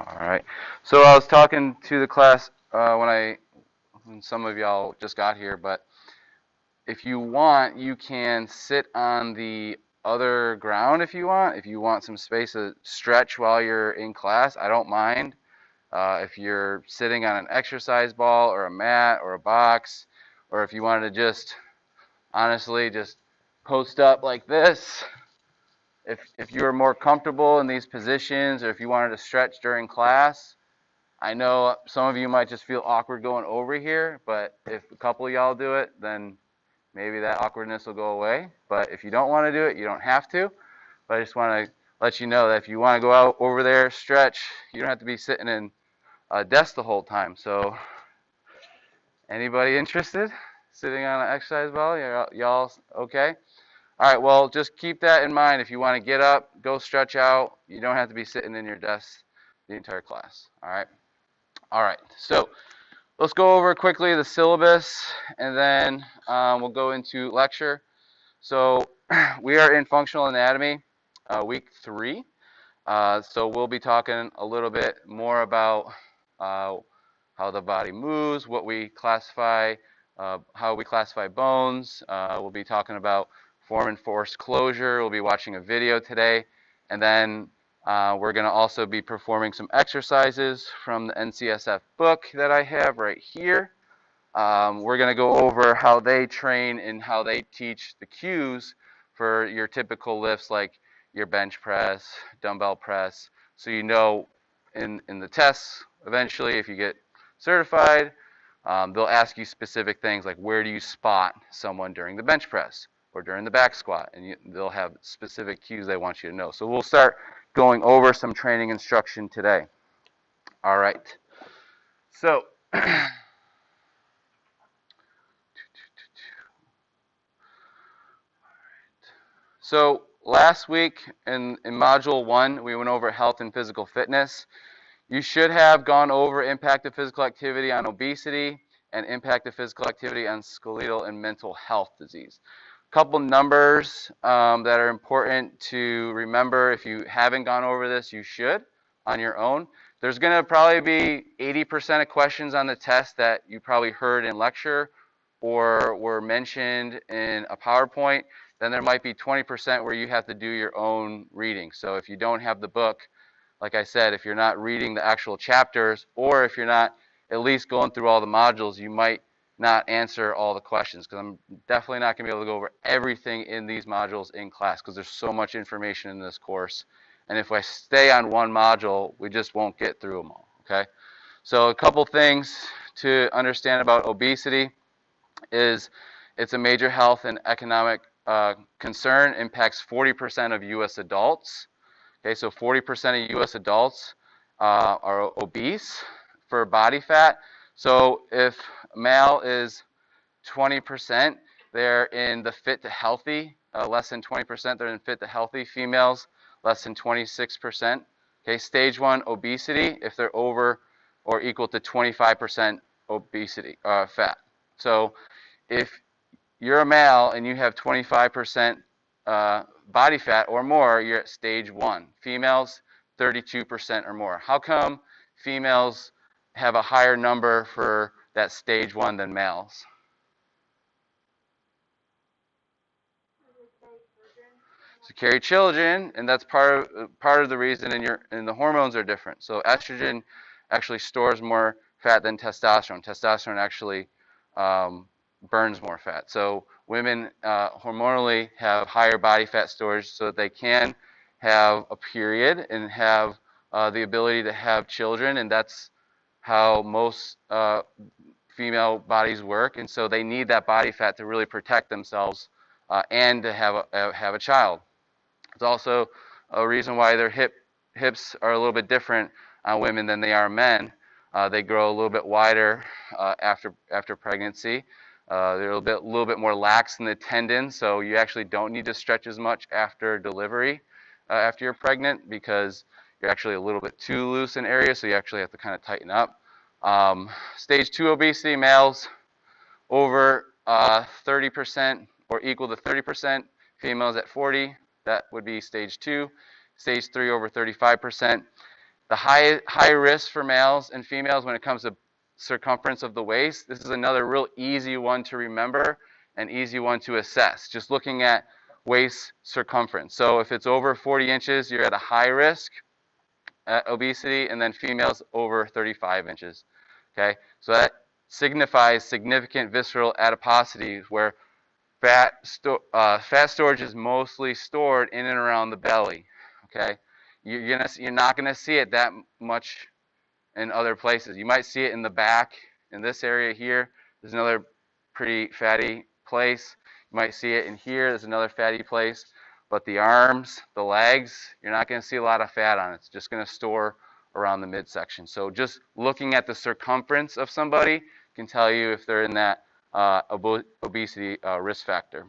All right. So I was talking to the class when some of y'all just got here, but if you want, you can sit on the other ground if you want. If you want some space to stretch while you're in class, I don't mind. If you're sitting on an exercise ball or a mat or a box, or if you wanted to just honestly just post up like this, if you are more comfortable in these positions, or if you wanted to stretch during class, I know some of you might just feel awkward going over here, but if a couple of y'all do it, then maybe that awkwardness will go away. But if you don't want to do it, you don't have to. But I just want to let you know that if you want to go out over there, stretch, you don't have to be sitting in a desk the whole time. So anybody interested? Sitting on an exercise ball? Y'all okay? All right, well, just keep that in mind. If you want to get up, go stretch out. You don't have to be sitting in your desk the entire class. All right? All right, so let's go over quickly the syllabus, and then we'll go into lecture. So we are in functional anatomy, week 3. So we'll be talking a little bit more about how the body moves, what we classify, how we classify bones. We'll be talking about form and force closure. We'll be watching a video today, and then we're going to also be performing some exercises from the NCSF book that I have right here. We're going to go over how they train and how they teach the cues for your typical lifts like your bench press, dumbbell press, so you know in the tests eventually if you get certified, they'll ask you specific things like where do you spot someone during the bench press or during the back squat, and they'll have specific cues they want you to know. So we'll start going over some training instruction today. All right. So So last week in Module 1, we went over health and physical fitness. You should have gone over impact of physical activity on obesity and impact of physical activity on skeletal and mental health disease. A couple numbers that are important to remember. If you haven't gone over this, you should on your own. There's going to probably be 80% of questions on the test that you probably heard in lecture or were mentioned in a PowerPoint. Then there might be 20% where you have to do your own reading. So if you don't have the book, like I said, if you're not reading the actual chapters, or if you're not at least going through all the modules, you might not answer all the questions, because I'm definitely not going to be able to go over everything in these modules in class, because there's so much information in this course. And if I stay on one module, we just won't get through them all, okay? So a couple things to understand about obesity is it's a major health and economic concern, impacts 40% of U.S. adults. Okay, so 40% of U.S. adults are obese for body fat. So if a male is 20%, they're in the fit to healthy. Less than 20%, they're in fit to healthy. Females, less than 26%. Okay, stage 1 obesity, if they're over or equal to 25% obesity fat. So if you're a male and you have 25% body fat or more, you're at stage 1. Females, 32% or more. How come females have a higher number for that stage 1 than males? To carry children, and that's part of the reason. And the hormones are different. So estrogen actually stores more fat than testosterone. Testosterone actually burns more fat. So women hormonally have higher body fat storage so that they can have a period and have the ability to have children, and that's how most female bodies work. And so they need that body fat to really protect themselves and to have a child. It's also a reason why their hips are a little bit different on women than they are men. They grow a little bit wider after pregnancy. They're a little bit more lax in the tendons, so you actually don't need to stretch as much after delivery, after you're pregnant, because you're actually a little bit too loose in areas, so you actually have to kind of tighten up. Stage 2 obesity, males over 30% or equal to 30%, females at 40%, that would be stage 2. Stage 3 over 35%. The high risk for males and females when it comes to circumference of the waist. This is another real easy one to remember and easy one to assess. Just looking at waist circumference. So if it's over 40 inches, you're at a high risk at obesity, and then females over 35 inches. Okay, so that signifies significant visceral adiposity, where fat storage is mostly stored in and around the belly. Okay, you're not gonna see it that much in other places. You might see it in the back, in this area here. There's another pretty fatty place. You might see it in here. There's another fatty place. But the arms, the legs, you're not going to see a lot of fat on it. It's just going to store around the midsection. So just looking at the circumference of somebody can tell you if they're in that obesity risk factor.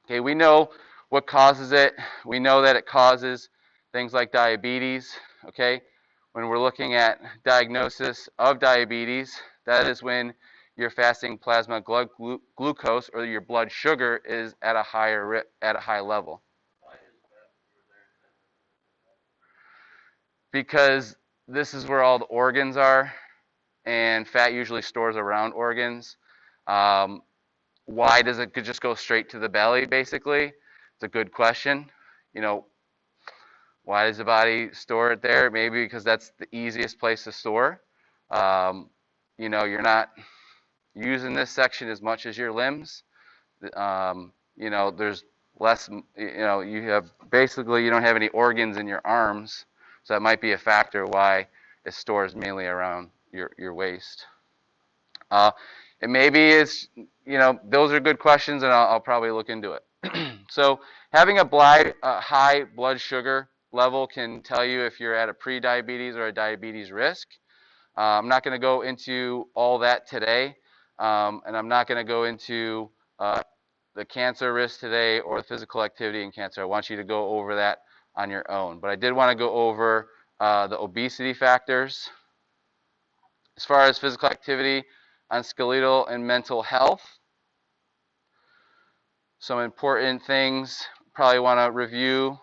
Okay, we know what causes it. We know that it causes things like diabetes. Okay, when we're looking at diagnosis of diabetes, that is when your fasting plasma glucose or your blood sugar is at a high level. Because this is where all the organs are, and fat usually stores around organs. Why does it just go straight to the belly, basically? It's a good question. You know, why does the body store it there? Maybe because that's the easiest place to store. You know, you're not using this section as much as your limbs. You know, there's less, you know, you don't have any organs in your arms. So that might be a factor why it stores mainly around your waist. And maybe it's, you know, those are good questions, and I'll probably look into it. So having a high blood sugar level can tell you if you're at a pre-diabetes or a diabetes risk. I'm not going to go into all that today, and I'm not going to go into the cancer risk today or the physical activity in cancer. I want you to go over that on your own. But I did want to go over the obesity factors. As far as physical activity on skeletal and mental health, some important things probably want to review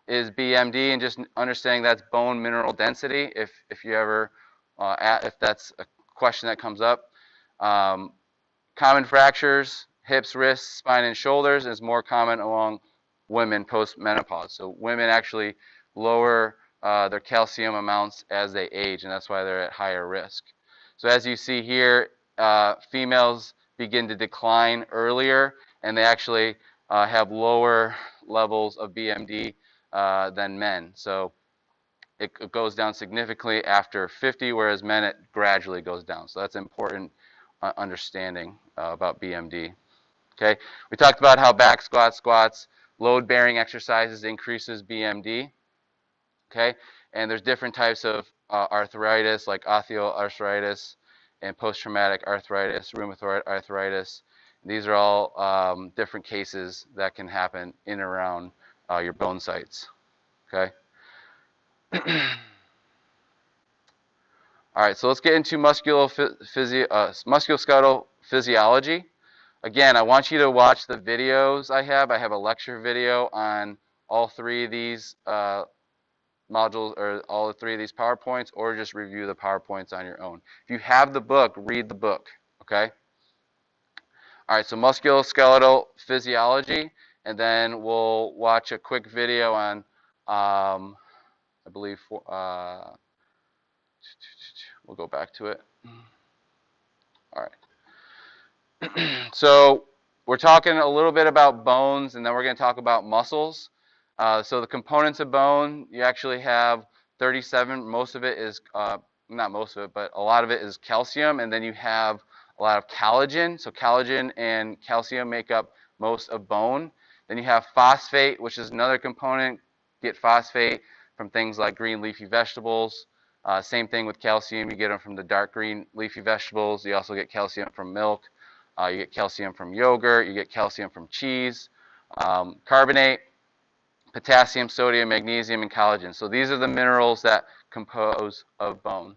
is BMD, and just understanding that's bone mineral density, if you ever, if that's a question that comes up. Common fractures, hips, wrists, spine, and shoulders is more common among women post-menopause. So women actually lower their calcium amounts as they age, and that's why they're at higher risk. So as you see here, females begin to decline earlier, and they actually have lower levels of BMD than men. So it goes down significantly after 50, whereas men, it gradually goes down. So that's important understanding about BMD. Okay, we talked about how back squats, load-bearing exercises increases BMD. Okay, and there's different types of arthritis, like osteoarthritis and post-traumatic arthritis, rheumatoid arthritis. These are all different cases that can happen in and around your bone sites. Okay. All right, so let's get into musculoskeletal physiology. Again, I want you to watch the videos I have. I have a lecture video on all three of these modules, or all three of these PowerPoints, or just review the PowerPoints on your own. If you have the book, read the book, okay? All right, so musculoskeletal physiology, and then we'll watch a quick video on, I believe, we'll go back to it. All right. So we're talking a little bit about bones, and then we're going to talk about muscles. So the components of bone, you actually have 37. Most of it is, not most of it, but a lot of it is calcium, and then you have a lot of collagen. So collagen and calcium make up most of bone. Then you have phosphate, which is another component. Get phosphate from things like green leafy vegetables. Same thing with calcium. You get them from the dark green leafy vegetables. You also get calcium from milk. You get calcium from yogurt. You get calcium from cheese. Carbonate, potassium, sodium, magnesium, and collagen. So these are the minerals that compose of bone.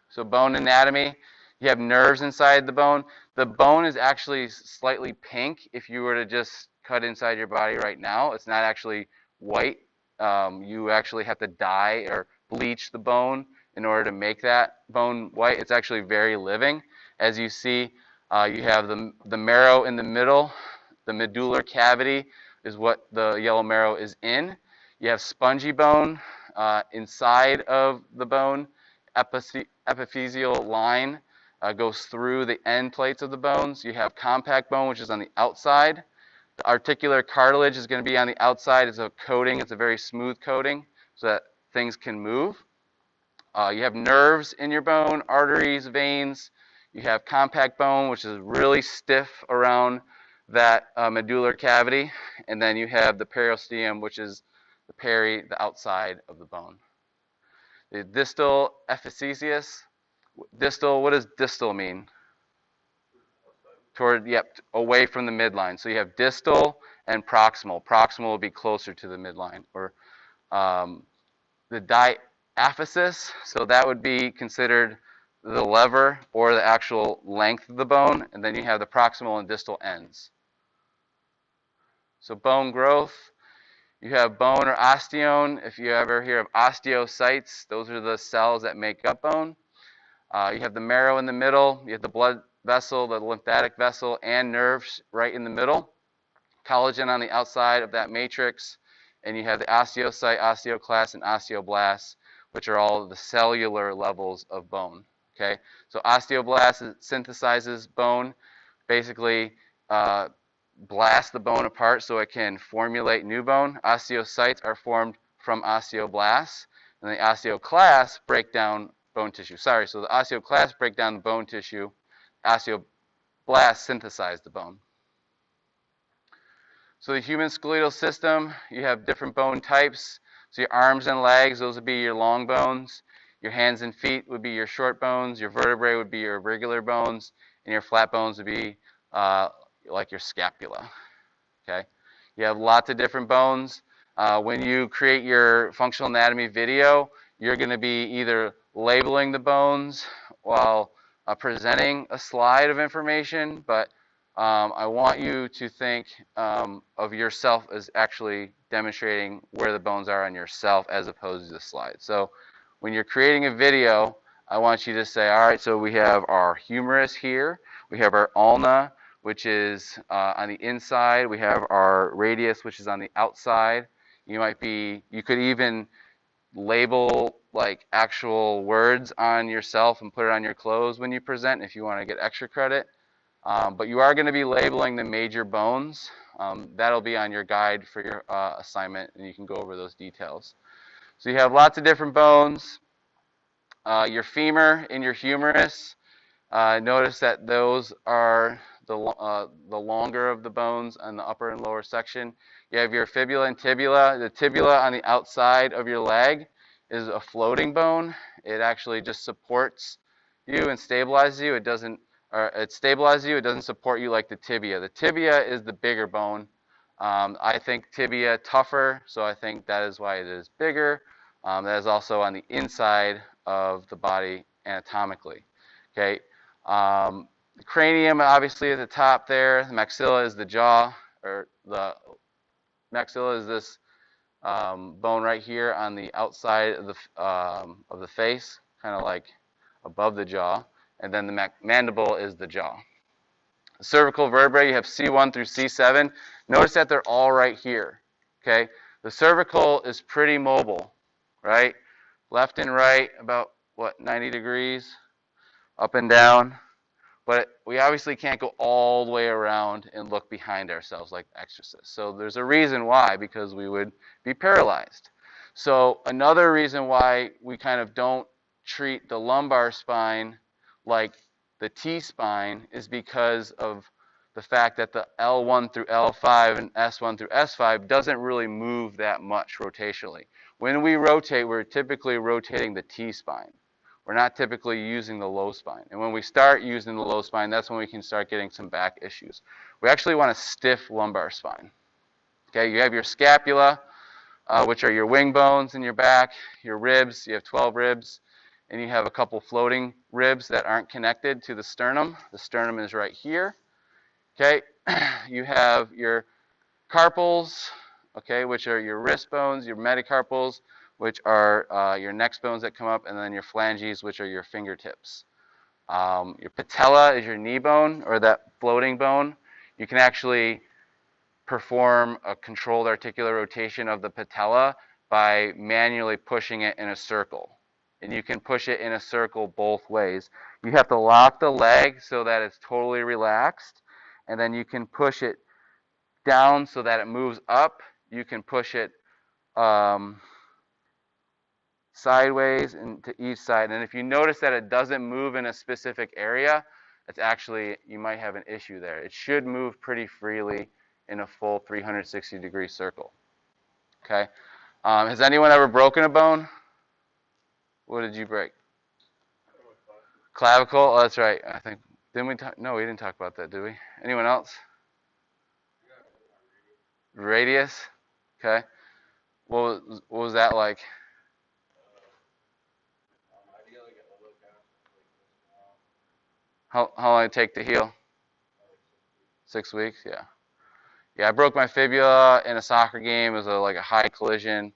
So bone anatomy, you have nerves inside the bone. The bone is actually slightly pink if you were to just cut inside your body right now. It's not actually white. you actually have to dye or bleach the bone in order to make that bone white. It's actually very living. As you see, you have the marrow in the middle. The medullary cavity is what the yellow marrow is in. You have spongy bone inside of the bone. Epiphyseal line goes through the end plates of the bones. You have compact bone, which is on the outside. The articular cartilage is going to be on the outside. It's a coating. It's a very smooth coating so that things can move. You have nerves in your bone, arteries, veins. You have compact bone, which is really stiff around that medullary cavity. And then you have the periosteum, which is the outside of the bone. The distal epiphyseus. Distal, what does distal mean? Away from the midline. So you have distal and proximal. Proximal will be closer to the midline. Or the diaphysis, so that would be considered the lever or the actual length of the bone. And then you have the proximal and distal ends. So bone growth, you have bone or osteone. If you ever hear of osteocytes, those are the cells that make up bone. You have the marrow in the middle. You have the blood vessel, the lymphatic vessel, and nerves right in the middle. Collagen on the outside of that matrix. And you have the osteocyte, osteoclast, and osteoblast, which are all the cellular levels of bone. Okay, so osteoblast synthesizes bone, basically blasts the bone apart so it can formulate new bone. Osteocytes are formed from osteoblasts, and the osteoclasts break down bone tissue. So the osteoclasts break down the bone tissue. Osteoblasts synthesize the bone. So the human skeletal system, you have different bone types. So your arms and legs, those would be your long bones. Your hands and feet would be your short bones. Your vertebrae would be your irregular bones. And your flat bones would be like your scapula. Okay, you have lots of different bones. When you create your functional anatomy video, you're going to be either labeling the bones while presenting a slide of information, but I want you to think of yourself as actually demonstrating where the bones are on yourself as opposed to the slide. So when you're creating a video, I want you to say, all right, so we have our humerus here, we have our ulna, which is on the inside, we have our radius, which is on the outside. You could even label like actual words on yourself and put it on your clothes when you present if you want to get extra credit. But you are going to be labeling the major bones. That'll be on your guide for your assignment, and you can go over those details. So you have lots of different bones. Your femur and your humerus, notice that those are the longer of the bones on the upper and lower section. You have your fibula and tibula. The tibula on the outside of your leg is a floating bone. It actually just supports you and stabilizes you. It stabilizes you. It doesn't support you like the tibia. The tibia is the bigger bone. I think tibia tougher, so I think that is why it is bigger. That is also on the inside of the body anatomically. Okay. The cranium obviously at the top there. The maxilla is the jaw, or the maxilla is this bone right here on the outside of the face, kind of like above the jaw. And then the mandible is the jaw. The cervical vertebrae, you have C1 through C7. Notice that they're all right here. Okay. The cervical is pretty mobile, right? Left and right, about 90 degrees, up and down. But we obviously can't go all the way around and look behind ourselves like exorcists. So there's a reason why, because we would be paralyzed. So another reason why we kind of don't treat the lumbar spine like the T-spine is because of the fact that the L1 through L5 and S1 through S5 doesn't really move that much rotationally. When we rotate, we're typically rotating the T-spine. We're not typically using the low spine. And when we start using the low spine, that's when we can start getting some back issues. We actually want a stiff lumbar spine. Okay, you have your scapula, which are your wing bones in your back, your ribs, you have 12 ribs, and you have a couple floating ribs that aren't connected to the sternum. The sternum is right here. Okay, you have your carpals, okay, which are your wrist bones, your metacarpals, which are your neck bones that come up, and then your phalanges, which are your fingertips. Your patella is your knee bone, or that floating bone. You can actually perform a controlled articular rotation of the patella by manually pushing it in a circle. And you can push it in a circle both ways. You have to lock the leg so that it's totally relaxed, and then you can push it down so that it moves up. You can push it sideways and to each side. And if you notice that it doesn't move in a specific area, it's actually, you might have an issue there. It should move pretty freely in a full 360-degree circle. Okay. Has anyone ever broken a bone? What did you break? Clavicle. Oh, that's right. I think, didn't we talk? No, we didn't talk about that, did we? Anyone else? Radius. Okay. What was that like? How long did it take to heal? 6 weeks. Yeah. Yeah, I broke my fibula in a soccer game. It was like a high collision,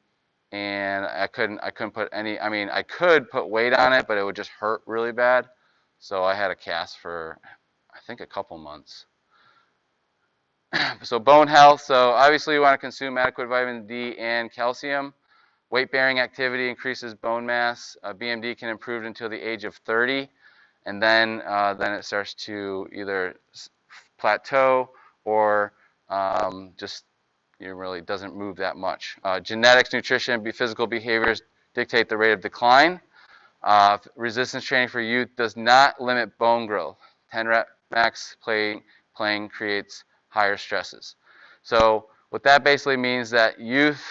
and I couldn't put any. I mean, I could put weight on it, but it would just hurt really bad. So I had a cast for, I think, a couple months. So bone health. So obviously, you want to consume adequate vitamin D and calcium. Weight-bearing activity increases bone mass. BMD can improve until the age of 30, and then it starts to either plateau or just really doesn't move that much. Genetics, nutrition, physical behaviors dictate the rate of decline. Resistance training for youth does not limit bone growth. 10 rep max playing creates higher stresses. So what that basically means that youth,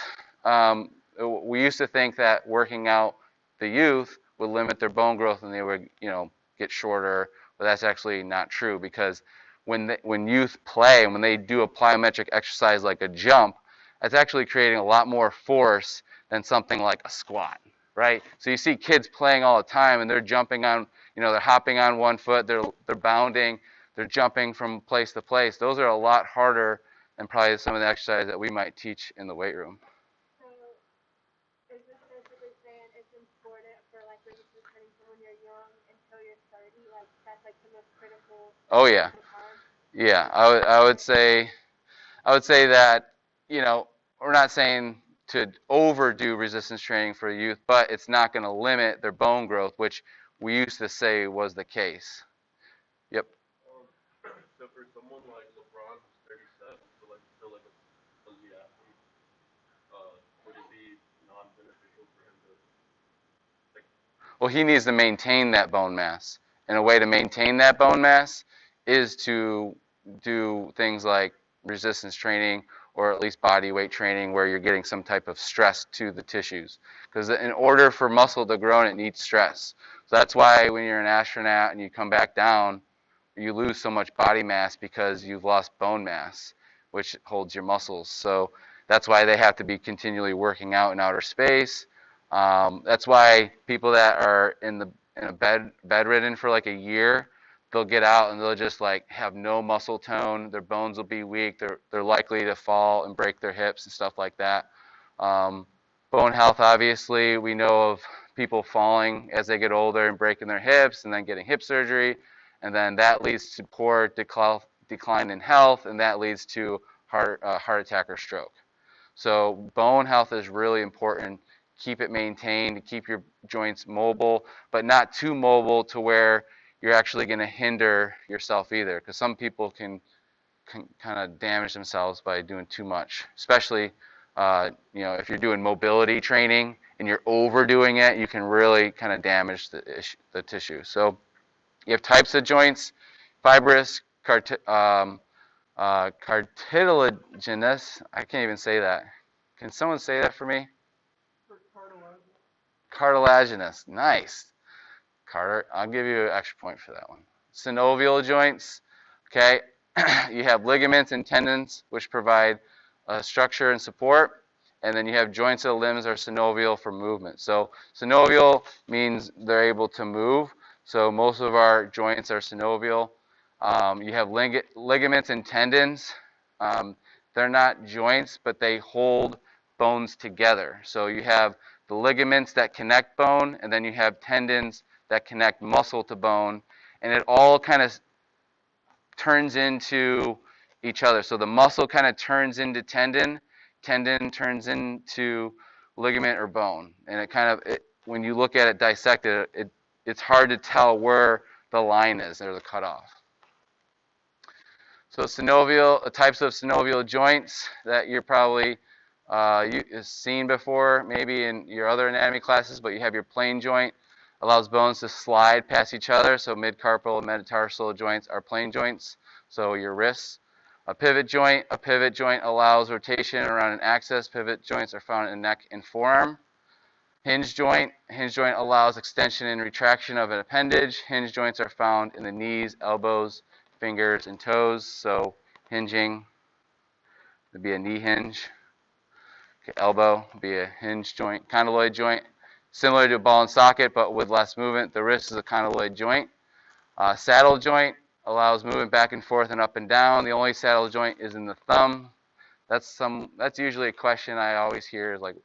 we used to think that working out the youth would limit their bone growth and they would, get shorter, but that's actually not true, because when youth play and when they do a plyometric exercise like a jump, that's actually creating a lot more force than something like a squat, right? So you see kids playing all the time and they're jumping on, they're hopping on one foot, they're bounding, they're jumping from place to place. Those are a lot harder than probably some of the exercises that we might teach in the weight room. So is this basically saying it's important for like resistance training from when you're young until you're 30? Like that's like the most critical. Oh yeah. Yeah, I would say that, we're not saying to overdo resistance training for youth, but it's not going to limit their bone growth, which we used to say was the case. Yep. So for someone like LeBron, who's 37, so like still like a elite athlete, would it be non-beneficial for him to like? Well, he needs to maintain that bone mass, and a way to maintain that bone mass is to do things like resistance training, or at least body weight training, where you're getting some type of stress to the tissues. Because in order for muscle to grow, it needs stress. So that's why when you're an astronaut and you come back down, you lose so much body mass because you've lost bone mass, which holds your muscles. So that's why they have to be continually working out in outer space. That's why people that are in a bedridden for like a year, they'll get out and they'll just like have no muscle tone. Their bones will be weak. They're likely to fall and break their hips and stuff like that. Bone health, obviously, we know of people falling as they get older and breaking their hips and then getting hip surgery, and then that leads to poor decline in health, and that leads to heart attack or stroke. So bone health is really important. Keep it maintained, keep your joints mobile, but not too mobile to where you're actually going to hinder yourself either, because some people can kind of damage themselves by doing too much, especially if you're doing mobility training and you're overdoing it, you can really kind of damage the tissue. So you have types of joints: fibrous, cartilaginous. I can't even say that. Can someone say that for me? Cartilaginous. Nice. Carter, I'll give you an extra point for that one. Synovial joints, okay? You have ligaments and tendons, which provide structure and support, and then you have joints of the limbs are synovial for movement. So synovial means they're able to move, so most of our joints are synovial. You have ligaments and tendons. they're not joints, but they hold bones together. So you have the ligaments that connect bone, and then you have tendons that connect muscle to bone, and it all kind of turns into each other. So the muscle kind of turns into tendon, tendon turns into ligament or bone, and it kind of when you look at it dissected, it's hard to tell where the line is or the cutoff. So synovial, types of synovial joints that you're probably seen before, maybe in your other anatomy classes, but you have your plane joint, allows bones to slide past each other. So midcarpal and metatarsal joints are plane joints. So your wrists. A pivot joint allows rotation around an axis. Pivot joints are found in the neck and forearm. Hinge joint allows extension and retraction of an appendage. Hinge joints are found in the knees, elbows, fingers, and toes. So hinging would be a knee hinge. Okay, elbow would be a hinge joint. Condyloid joint, similar to a ball and socket, but with less movement. The wrist is a condyloid joint. Saddle joint allows movement back and forth and up and down. The only saddle joint is in the thumb. That's usually a question I always hear is like,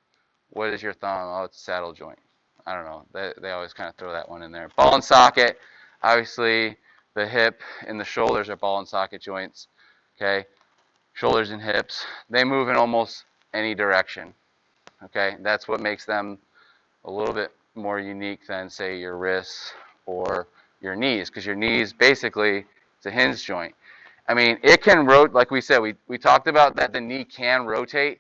what is your thumb? Oh, it's a saddle joint. I don't know. They always kind of throw that one in there. Ball and socket, obviously the hip and the shoulders are ball and socket joints. Okay, shoulders and hips. They move in almost any direction. Okay, that's what makes them a little bit more unique than, say, your wrists or your knees, because your knees basically it's a hinge joint. I mean, it can rotate, like we said, we talked about that the knee can rotate,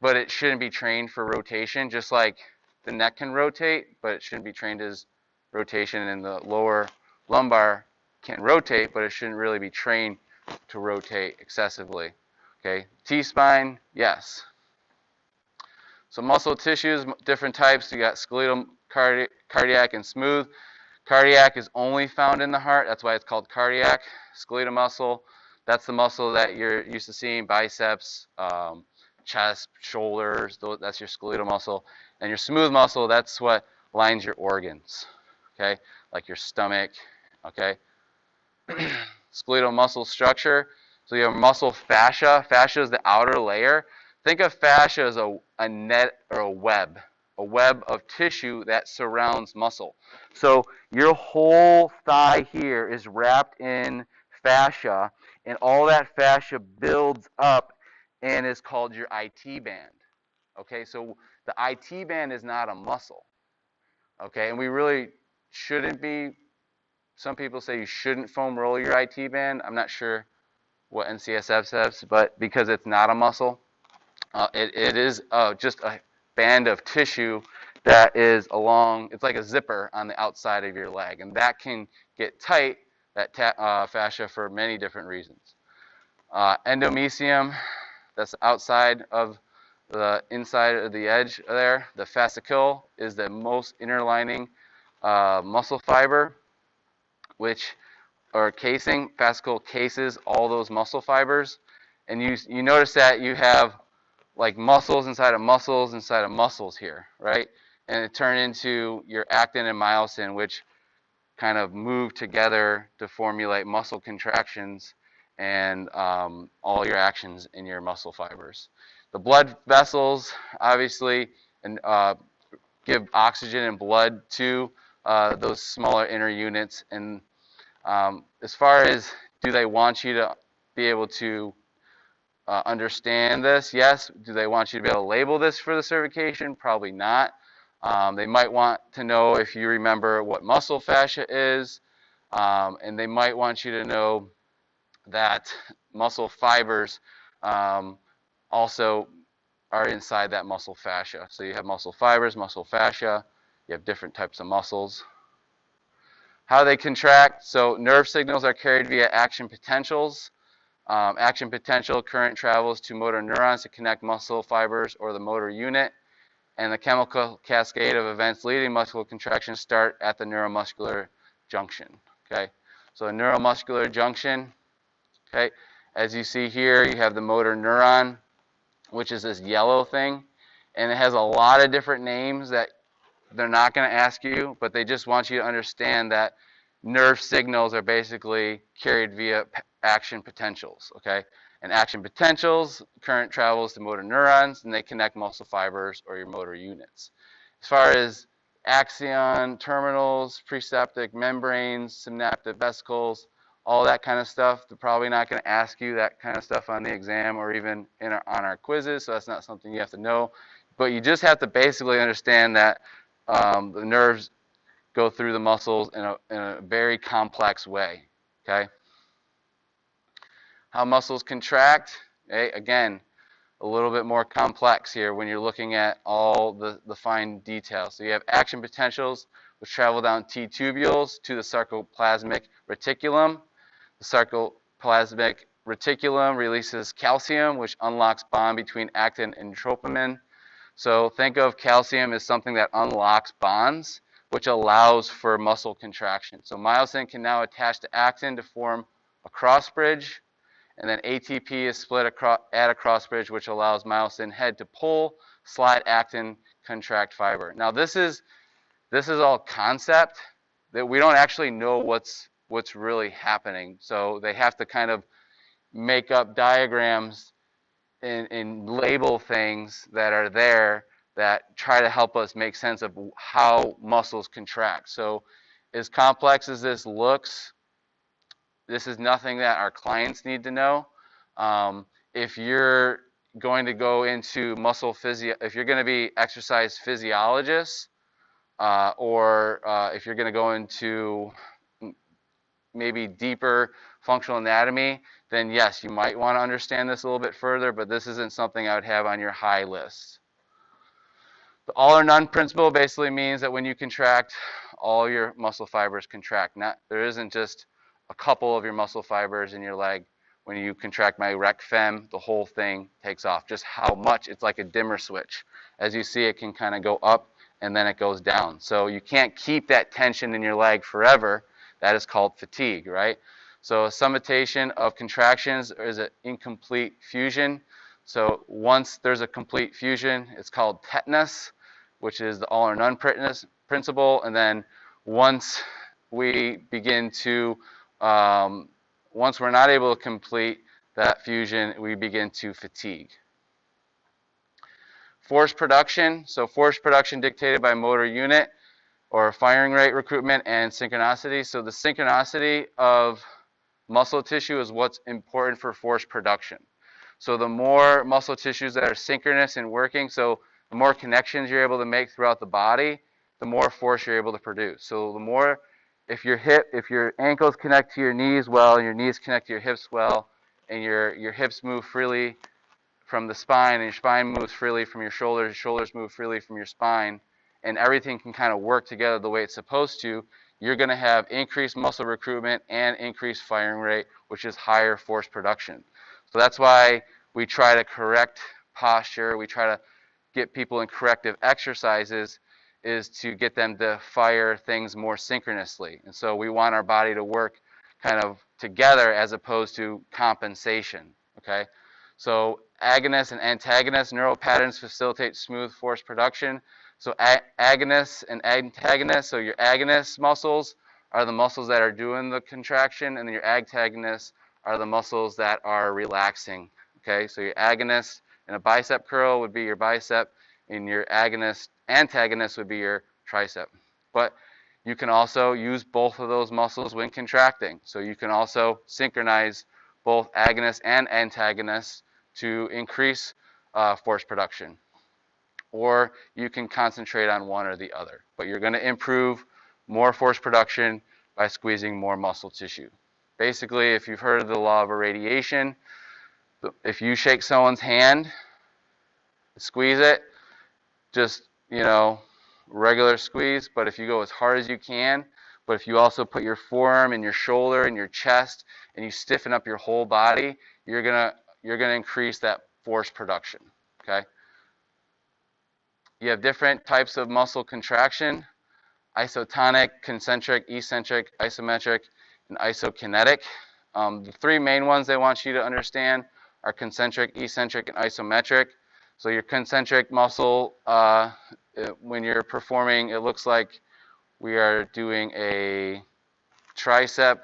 but it shouldn't be trained for rotation, just like the neck can rotate, but it shouldn't be trained as rotation, and the lower lumbar can rotate, but it shouldn't really be trained to rotate excessively. Okay, T-spine, yes. So muscle tissues, different types. You got skeletal, cardiac, and smooth. Cardiac is only found in the heart. That's why it's called cardiac. Skeletal muscle, that's the muscle that you're used to seeing, biceps, chest, shoulders, that's your skeletal muscle. And your smooth muscle, that's what lines your organs, okay? Like your stomach, okay? Skeletal muscle structure. So you have muscle fascia. Fascia is the outer layer. Think of fascia as a net or a web of tissue that surrounds muscle. So your whole thigh here is wrapped in fascia, and all that fascia builds up and is called your IT band. Okay, so the IT band is not a muscle. Okay, and we really shouldn't be. Some people say you shouldn't foam roll your IT band. I'm not sure what NCSF says, but because it's not a muscle, it is just a band of tissue that is along, it's like a zipper on the outside of your leg, and that can get tight, that fascia, for many different reasons. Endomysium, that's outside of the inside of the edge there. The fascicle is the most interlining muscle fiber, or casing. Fascicle cases all those muscle fibers, and you notice that you have like muscles inside of muscles here, right? And it turn into your actin and myosin, which kind of move together to formulate muscle contractions and all your actions in your muscle fibers. The blood vessels, obviously, and give oxygen and blood to those smaller inner units. And as far as do they want you to be able to understand this? Yes. Do they want you to be able to label this for the certification? Probably not. They might want to know if you remember what muscle fascia is, and they might want you to know that muscle fibers also are inside that muscle fascia. So you have muscle fibers, muscle fascia, you have different types of muscles. How they contract, so nerve signals are carried via action potentials. Action potential, current travels to motor neurons to connect muscle fibers or the motor unit, and the chemical cascade of events leading muscular contraction start at the neuromuscular junction. Okay, so a neuromuscular junction. Okay, as you see here, you have the motor neuron, which is this yellow thing, and it has a lot of different names that they're not going to ask you, but they just want you to understand that nerve signals are basically carried via action potentials, okay? And action potentials, current travels to motor neurons, and they connect muscle fibers or your motor units. As far as axon, terminals, preceptic membranes, synaptic vesicles, all that kind of stuff, they're probably not going to ask you that kind of stuff on the exam or even on our quizzes, so that's not something you have to know. But you just have to basically understand that the nerves go through the muscles in a very complex way, okay? How muscles contract, okay? Again, a little bit more complex here when you're looking at all the fine details. So you have action potentials, which travel down T tubules to the sarcoplasmic reticulum. The sarcoplasmic reticulum releases calcium, which unlocks bond between actin and troponin. So think of calcium as something that unlocks bonds, which allows for muscle contraction. So myosin can now attach to actin to form a cross bridge, and then ATP is split at a cross bridge, which allows myosin head to pull, slide actin, contract fiber. Now this is all concept that we don't actually know what's really happening. So they have to kind of make up diagrams and label things that are there that try to help us make sense of how muscles contract. So as complex as this looks, this is nothing that our clients need to know. If you're going to go into if you're going to be exercise physiologists, or if you're going to go into maybe deeper functional anatomy, then yes, you might want to understand this a little bit further, but this isn't something I would have on your high list. The all or none principle basically means that when you contract, all your muscle fibers contract. There isn't just a couple of your muscle fibers in your leg. When you contract my rec fem, the whole thing takes off. Just how much, it's like a dimmer switch. As you see, it can kind of go up and then it goes down. So you can't keep that tension in your leg forever. That is called fatigue, right? So a summatation of contractions is an incomplete fusion. So once there's a complete fusion, it's called tetanus, which is the all or none principle. And then once we begin to, once we're not able to complete that fusion, we begin to fatigue. Force production. So force production dictated by motor unit or firing rate recruitment and synchronicity. So the synchronicity of muscle tissue is what's important for force production. So the more muscle tissues that are synchronous and working, so the more connections you're able to make throughout the body, the more force you're able to produce. So the more, if your ankles connect to your knees well, and your knees connect to your hips well, and your hips move freely from the spine, and your spine moves freely from your shoulders move freely from your spine, and everything can kind of work together the way it's supposed to, you're going to have increased muscle recruitment and increased firing rate, which is higher force production. So that's why we try to correct posture, we try to get people in corrective exercises, is to get them to fire things more synchronously. And so we want our body to work kind of together as opposed to compensation, okay? So agonists and antagonists, neural patterns facilitate smooth force production. So agonists and antagonists, so your agonist muscles are the muscles that are doing the contraction, and then your antagonists are the muscles that are relaxing, okay? So your agonist in a bicep curl would be your bicep, and your antagonist would be your tricep. But you can also use both of those muscles when contracting. So you can also synchronize both agonists and antagonists to increase force production. Or you can concentrate on one or the other. But you're going to improve more force production by squeezing more muscle tissue. Basically, if you've heard of the law of irradiation, if you shake someone's hand, squeeze it, just, regular squeeze, but if you go as hard as you can, but if you also put your forearm and your shoulder and your chest and you stiffen up your whole body, you're gonna increase that force production, okay? You have different types of muscle contraction: isotonic, concentric, eccentric, isometric, and isokinetic. The three main ones they want you to understand are concentric, eccentric, and isometric. So your concentric muscle, when you're performing, it looks like we are doing a tricep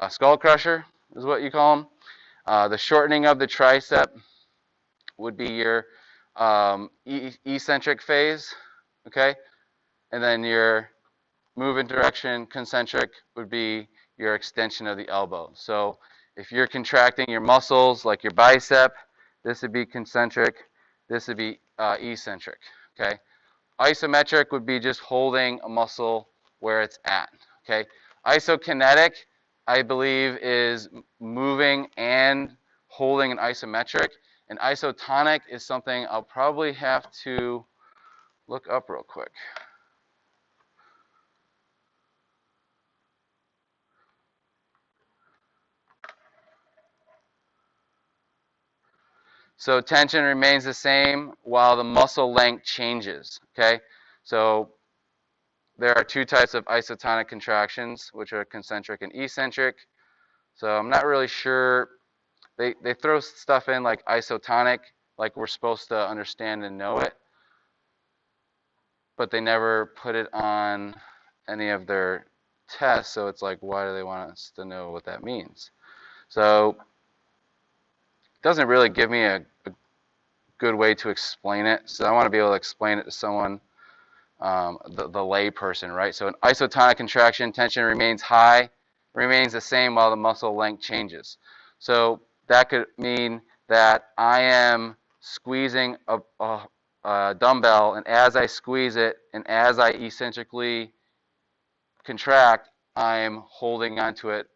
skull crusher, is what you call them. The shortening of the tricep would be your eccentric phase, okay? And then your move in direction concentric would be your extension of the elbow. So if you're contracting your muscles like your bicep, this would be concentric, this would be eccentric, okay? Isometric would be just holding a muscle where it's at, okay? Isokinetic, I believe, is moving and holding an isometric. And isotonic is something I'll probably have to look up real quick. So tension remains the same while the muscle length changes, okay? So there are two types of isotonic contractions, which are concentric and eccentric. So I'm not really sure. They throw stuff in like isotonic, like we're supposed to understand and know it, but they never put it on any of their tests, so it's like, why do they want us to know what that means? So it doesn't really give me a good way to explain it, so I want to be able to explain it to someone, the lay person, right? So an isotonic contraction, tension remains high, remains the same while the muscle length changes. So that could mean that I am squeezing a dumbbell, and as I squeeze it and as I eccentrically contract, I'm holding onto it,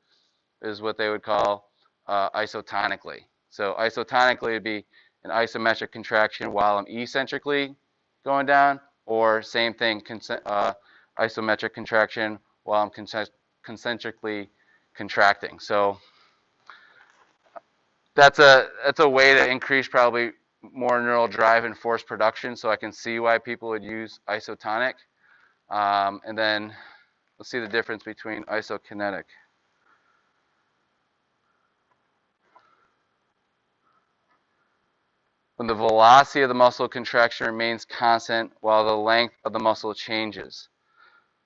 is what they would call isotonically. So isotonically would be an isometric contraction while I'm eccentrically going down, or same thing, isometric contraction while I'm concentrically contracting. So that's a way to increase probably more neural drive and force production, so I can see why people would use isotonic. And then let's see the difference between isokinetic. When the velocity of the muscle contraction remains constant while the length of the muscle changes.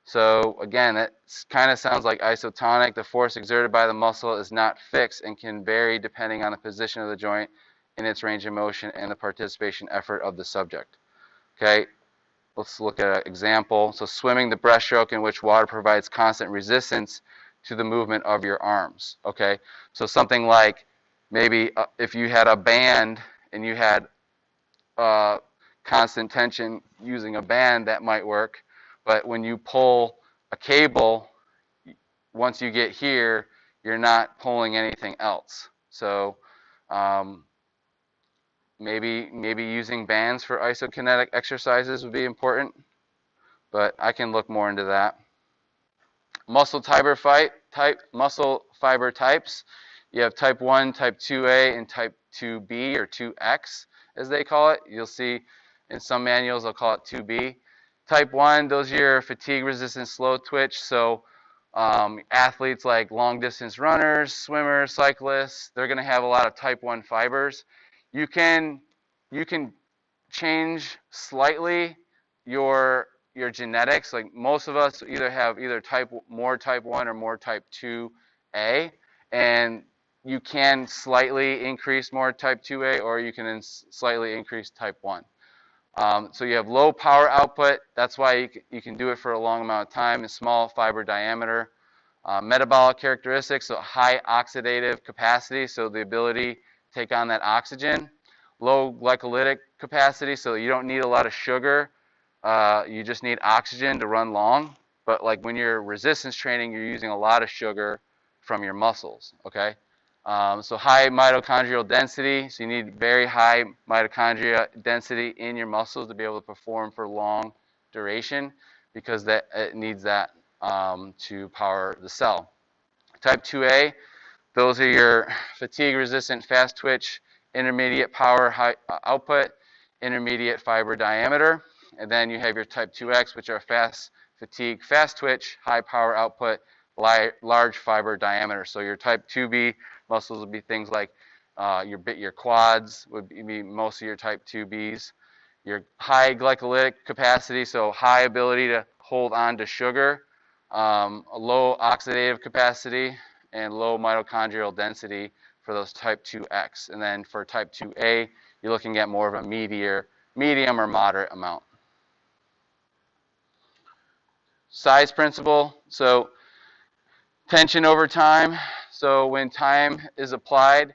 So again, that kind of sounds like isotonic. The force exerted by the muscle is not fixed and can vary depending on the position of the joint in its range of motion and the participation effort of the subject. Okay, let's look at an example. So swimming, the breaststroke in which water provides constant resistance to the movement of your arms. Okay, so something like maybe if you had a band and you had constant tension using a band, that might work. But when you pull a cable, once you get here, you're not pulling anything else. So maybe using bands for isokinetic exercises would be important, but I can look more into that. Muscle fiber types. You have type 1, type 2A, and type 2B or 2X, as they call it. You'll see in some manuals they'll call it 2B. Type 1, those are your fatigue-resistant slow twitch. So athletes like long-distance runners, swimmers, cyclists, they're going to have a lot of type 1 fibers. You can change slightly your genetics. Like most of us either have more type 1 or more type 2A, and you can slightly increase more type 2A, or you can slightly increase type 1. So you have low power output. That's why you can do it for a long amount of time, and small fiber diameter. Metabolic characteristics, so high oxidative capacity, so the ability to take on that oxygen. Low glycolytic capacity, so you don't need a lot of sugar. You just need oxygen to run long. But like when you're resistance training, you're using a lot of sugar from your muscles, okay? So high mitochondrial density, so you need very high mitochondria density in your muscles to be able to perform for long duration, because it needs that to power the cell. Type 2A, those are your fatigue-resistant fast twitch, intermediate power high output, intermediate fiber diameter. And then you have your type 2X, which are fast fatigue, fast twitch, high power output, large fiber diameter. So your type 2B muscles would be things like your quads would be most of your type 2Bs. Your high glycolytic capacity, so high ability to hold on to sugar, low oxidative capacity, and low mitochondrial density for those type 2X. And then for type 2A, you're looking at more of a medium or moderate amount. Size principle, so tension over time. So when time is applied,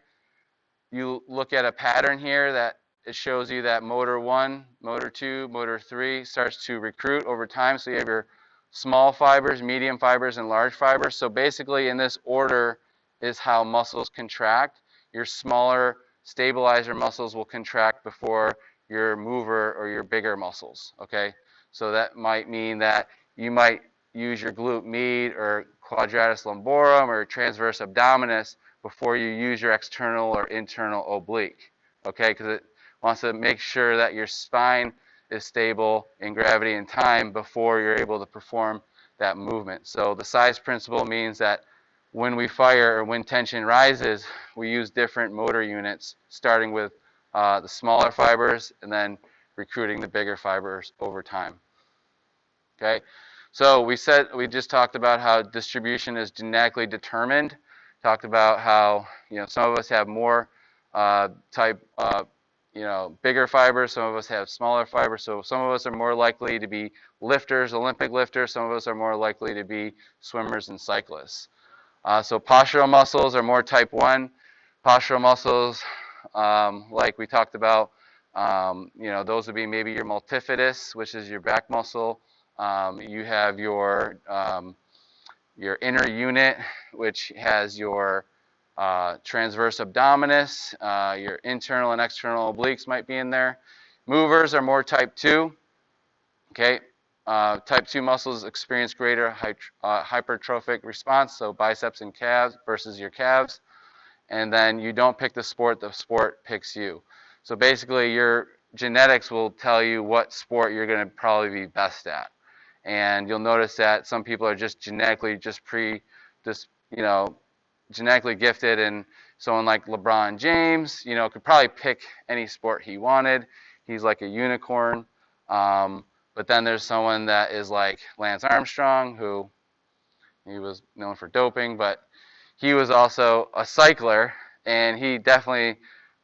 you look at a pattern here that it shows you that motor 1, motor 2, motor 3 starts to recruit over time. So you have your small fibers, medium fibers, and large fibers. So basically in this order is how muscles contract. Your smaller stabilizer muscles will contract before your mover or your bigger muscles, okay? So that might mean that you might use your glute med or quadratus lumborum or transverse abdominis before you use your external or internal oblique, okay? Because it wants to make sure that your spine is stable in gravity and time before you're able to perform that movement. So the size principle means that when we fire or when tension rises, we use different motor units, starting with the smaller fibers and then recruiting the bigger fibers over time. Okay, so we just talked about how distribution is genetically determined. Talked about how some of us have more bigger fibers. Some of us have smaller fibers. So some of us are more likely to be lifters, Olympic lifters. Some of us are more likely to be swimmers and cyclists. So postural muscles are more type 1. Postural muscles, like we talked about, those would be maybe your multifidus, which is your back muscle. You have your inner unit, which has your transverse abdominis. Your internal and external obliques might be in there. Movers are more type 2. Okay. Type 2 muscles experience greater hypertrophic response, so biceps and calves versus your calves. And then you don't pick the sport picks you. So basically your genetics will tell you what sport you're going to probably be best at. And you'll notice that some people are just genetically genetically gifted, and someone like LeBron James, could probably pick any sport he wanted. He's like a unicorn. But then there's someone that is like Lance Armstrong, who he was known for doping, but he was also a cycler, and he definitely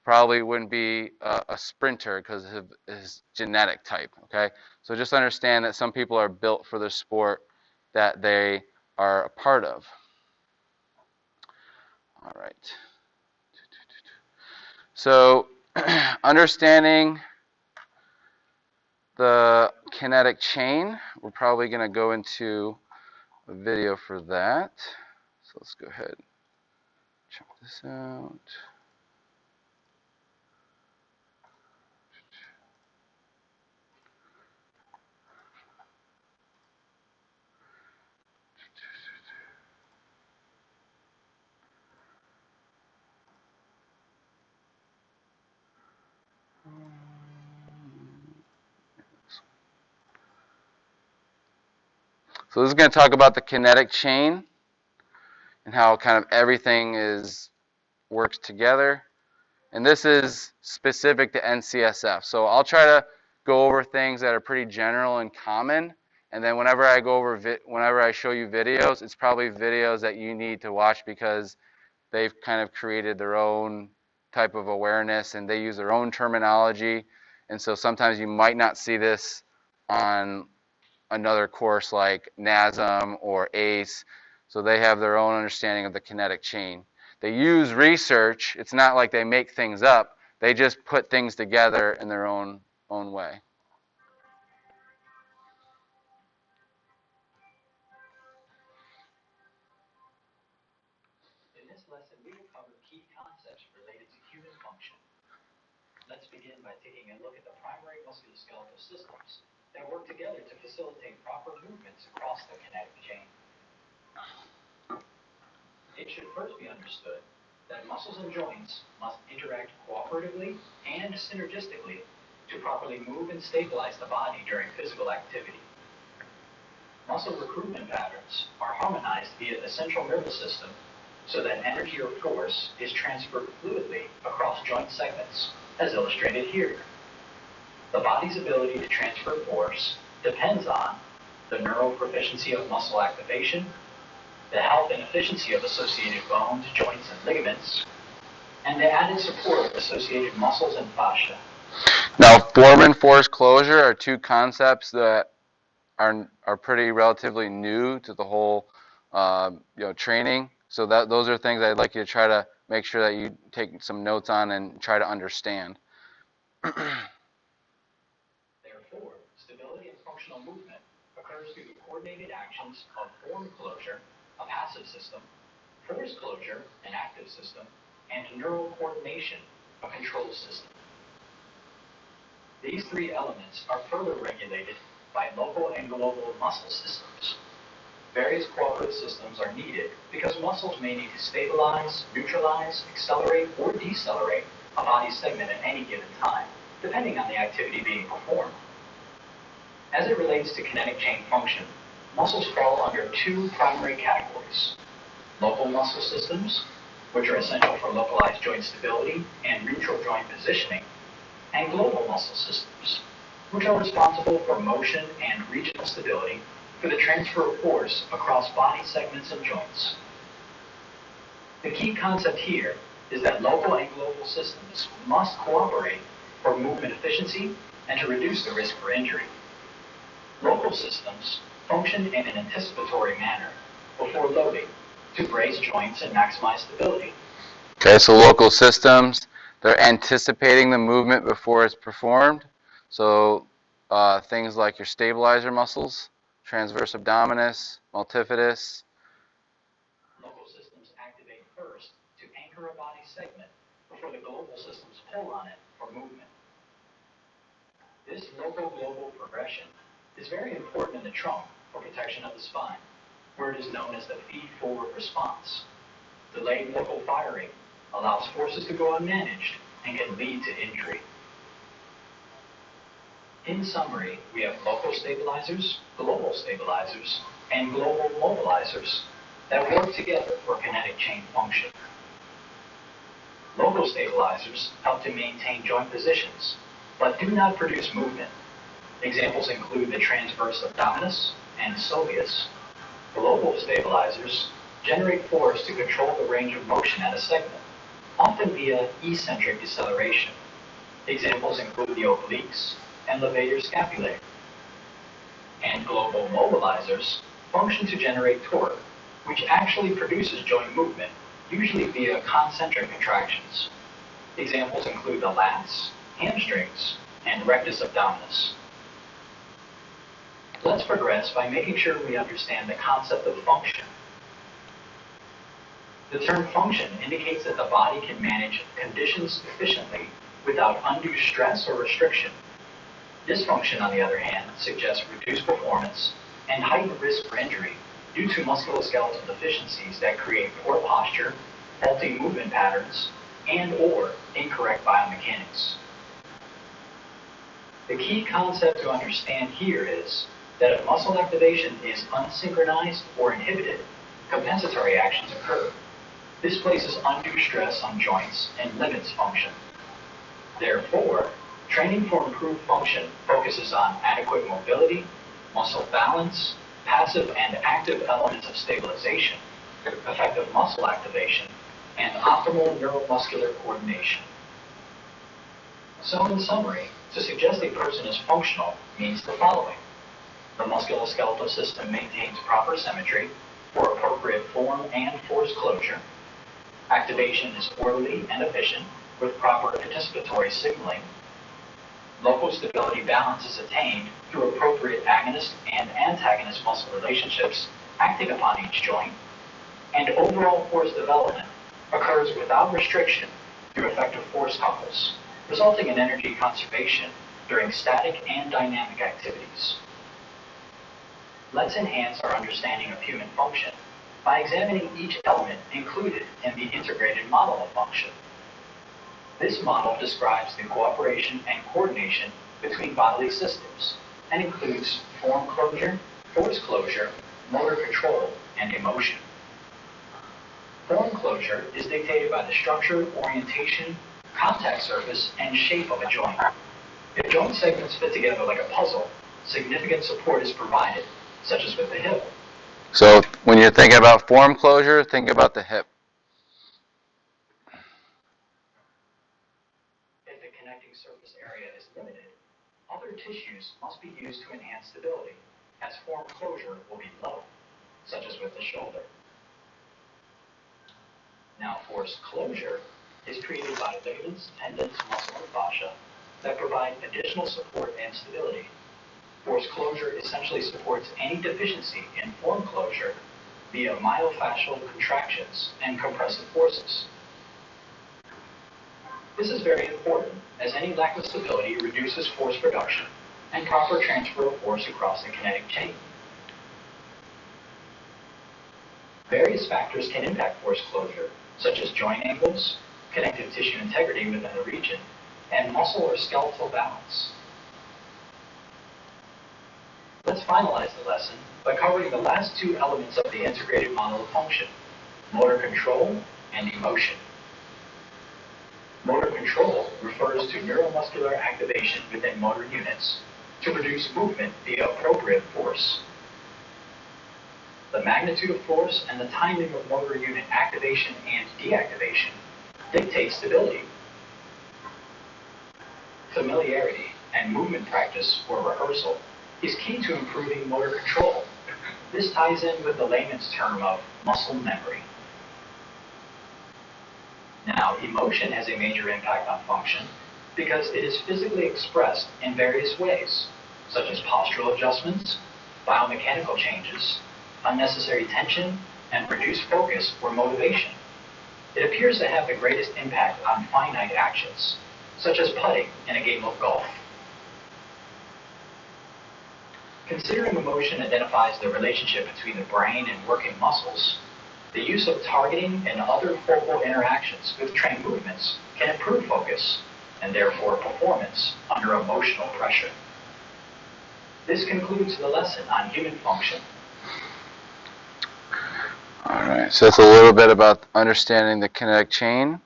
probably wouldn't be a sprinter because of his genetic type, okay? So just understand that some people are built for the sport that they are a part of. All right. So understanding the kinetic chain, we're probably going to go into a video for that. So let's go ahead and check this out. So this is going to talk about the kinetic chain and how kind of everything works together. And this is specific to NCSF. So I'll try to go over things that are pretty general and common. And then whenever I show you videos, it's probably videos that you need to watch because they've kind of created their own type of awareness and they use their own terminology. And so sometimes you might not see this on another course like NASM or ACE. So they have their own understanding of the kinetic chain. They use research. It's not like they make things up. They just put things together in their own way. In this lesson, we will cover key concepts related to human function. Let's begin by taking a look at the primary musculoskeletal systems that work together to facilitate proper movements across the kinetic chain. It should first be understood that muscles and joints must interact cooperatively and synergistically to properly move and stabilize the body during physical activity. Muscle recruitment patterns are harmonized via the central nervous system so that energy or force is transferred fluidly across joint segments, as illustrated here. The body's ability to transfer force depends on the neural proficiency of muscle activation, the health and efficiency of associated bones, joints, and ligaments, and the added support of associated muscles and fascia. Now, form and force closure are two concepts that are pretty relatively new to the whole training. So those are things I'd like you to try to make sure that you take some notes on and try to understand. Therefore, stability and functional movement occurs through the coordinated actions of form closure, a passive system, force closure, an active system, and neural coordination, a control system. These three elements are further regulated by local and global muscle systems. Various cooperative systems are needed because muscles may need to stabilize, neutralize, accelerate, or decelerate a body segment at any given time, depending on the activity being performed. As it relates to kinetic chain function, muscles fall under two primary categories: local muscle systems, which are essential for localized joint stability and neutral joint positioning, and global muscle systems, which are responsible for motion and regional stability for the transfer of force across body segments and joints. The key concept here is that local and global systems must cooperate for movement efficiency and to reduce the risk for injury. Local systems function in an anticipatory manner before loading to brace joints and maximize stability. Okay, so local systems, they're anticipating the movement before it's performed. So things like your stabilizer muscles, transverse abdominis, multifidus. Local systems activate first to anchor a body segment before the global systems pull on it for movement. This local-global progression is very important in the trunk for protection of the spine, where it is known as the feed-forward response. Delayed local firing allows forces to go unmanaged and can lead to injury. In summary, we have local stabilizers, global stabilizers, and global mobilizers that work together for kinetic chain function. Local stabilizers help to maintain joint positions, but do not produce movement. Examples include the transverse abdominis and soleus. Global stabilizers generate force to control the range of motion at a segment, often via eccentric deceleration. Examples include the obliques and levator scapulae. And global mobilizers function to generate torque, which actually produces joint movement, usually via concentric contractions. Examples include the lats, hamstrings, and rectus abdominis. Let's progress by making sure we understand the concept of function. The term function indicates that the body can manage conditions efficiently without undue stress or restriction. Dysfunction, on the other hand, suggests reduced performance and heightened risk for injury due to musculoskeletal deficiencies that create poor posture, faulty movement patterns, and/or incorrect biomechanics. The key concept to understand here is that if muscle activation is unsynchronized or inhibited, compensatory actions occur. This places undue stress on joints and limits function. Therefore, training for improved function focuses on adequate mobility, muscle balance, passive and active elements of stabilization, effective muscle activation, and optimal neuromuscular coordination. So in summary, to suggest a person is functional means the following. The musculoskeletal system maintains proper symmetry for appropriate form and force closure. Activation is orderly and efficient with proper anticipatory signaling. Local stability balance is attained through appropriate agonist and antagonist muscle relationships acting upon each joint. And overall force development occurs without restriction through effective force couples, resulting in energy conservation during static and dynamic activities. Let's enhance our understanding of human function by examining each element included in the integrated model of function. This model describes the cooperation and coordination between bodily systems and includes form closure, force closure, motor control, and emotion. Form closure is dictated by the structure, orientation, contact surface, and shape of a joint. If joint segments fit together like a puzzle, significant support is provided, such as with the hip. So when you're thinking about form closure, think about the hip. tissues must be used to enhance stability, as form closure will be low, such as with the shoulder. Now, force closure is created by ligaments, tendons, muscle, and fascia that provide additional support and stability. Force closure essentially supports any deficiency in form closure via myofascial contractions and compressive forces. This is very important, as any lack of stability reduces force production and proper transfer of force across the kinetic chain. Various factors can impact force closure, such as joint angles, connective tissue integrity within the region, and muscle or skeletal balance. Let's finalize the lesson by covering the last two elements of the integrated model of function: motor control and emotion. Motor control refers to neuromuscular activation within motor units to produce movement via appropriate force. The magnitude of force and the timing of motor unit activation and deactivation dictate stability. Familiarity and movement practice or rehearsal is key to improving motor control. This ties in with the layman's term of muscle memory. Now, emotion has a major impact on function because it is physically expressed in various ways, such as postural adjustments, biomechanical changes, unnecessary tension, and reduced focus or motivation. It appears to have the greatest impact on finite actions, such as putting in a game of golf. Considering emotion identifies the relationship between the brain and working muscles, the use of targeting and other focal interactions with trained movements can improve focus and therefore performance under emotional pressure. This concludes the lesson on human function. All right, so that's a little bit about understanding the kinetic chain.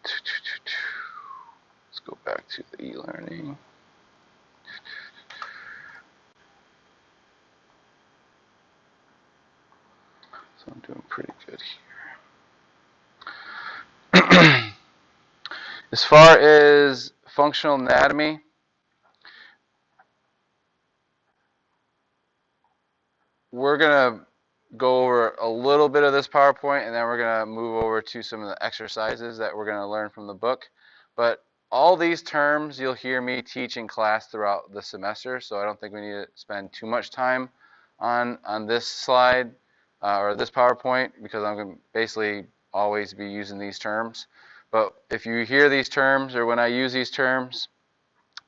Let's go back to the e-learning. So I'm doing pretty good here. As far as functional anatomy, we're going to go over a little bit of this PowerPoint, and then we're going to move over to some of the exercises that we're going to learn from the book. But all these terms you'll hear me teach in class throughout the semester, so I don't think we need to spend too much time on this slide or this PowerPoint, because I'm going to basically always be using these terms. But if you hear these terms, or when I use these terms,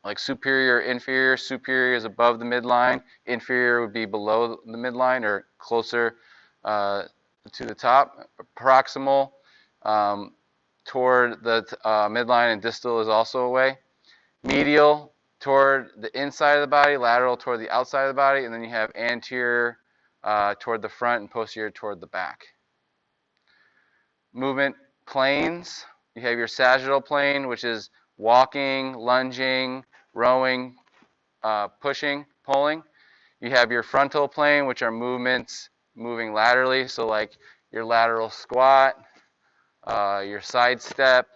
like superior, inferior, superior is above the midline, inferior would be below the midline or closer to the top. Proximal toward the midline, and distal is also away. Medial toward the inside of the body, lateral toward the outside of the body, and then you have anterior toward the front and posterior toward the back. Movement planes, you have your sagittal plane, which is walking, lunging, rowing, pushing, pulling. You have your frontal plane, which are movements moving laterally, so like your lateral squat, your side step,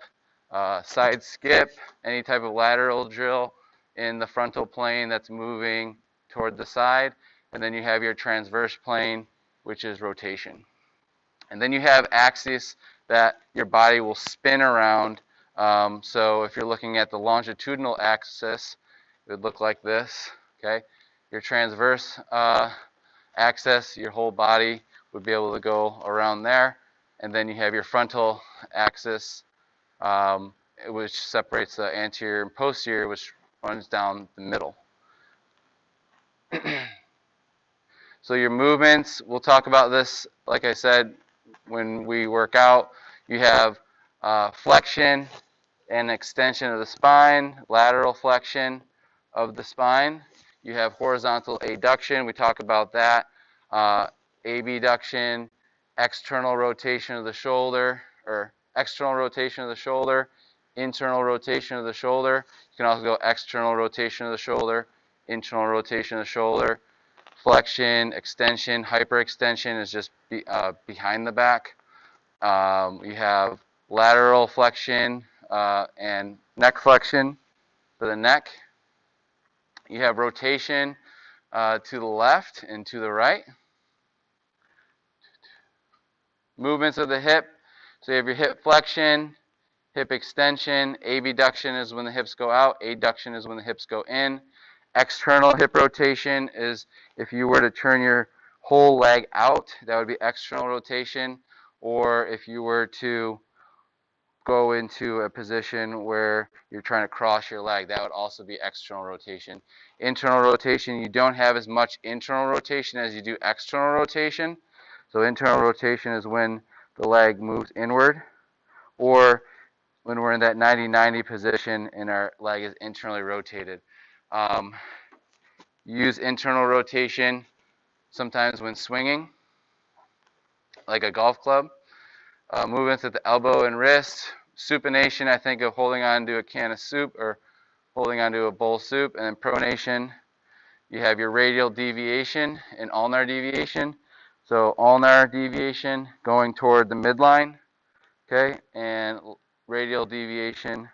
side skip, any type of lateral drill in the frontal plane that's moving toward the side. And then you have your transverse plane, which is rotation. And then you have axis that your body will spin around. So if you're looking at the longitudinal axis, it would look like this. Okay, your transverse axis, your whole body would be able to go around there. And then you have your frontal axis, which separates the anterior and posterior, which runs down the middle. So your movements, we'll talk about this, like I said, when we work out. You have flexion and extension of the spine, lateral flexion of the spine. You have horizontal adduction, we talk about that. Abduction, external rotation of the shoulder, or external rotation of the shoulder, internal rotation of the shoulder. You can also go external rotation of the shoulder, internal rotation of the shoulder. Flexion, extension, hyperextension is just behind the back. You have lateral flexion and neck flexion for the neck. You have rotation to the left and to the right. Movements of the hip. So you have your hip flexion, hip extension. Abduction is when the hips go out. Adduction is when the hips go in. External hip rotation is if you were to turn your whole leg out, that would be external rotation. Or if you were to go into a position where you're trying to cross your leg, that would also be external rotation. Internal rotation, you don't have as much internal rotation as you do external rotation. So internal rotation is when the leg moves inward, or when we're in that 90-90 position and our leg is internally rotated. Use internal rotation sometimes when swinging, like a golf club. Movements at the elbow and wrist. Supination, I think of holding on to a can of soup or holding onto a bowl of soup. And then pronation, you have your radial deviation and ulnar deviation. So ulnar deviation going toward the midline, okay, and radial deviation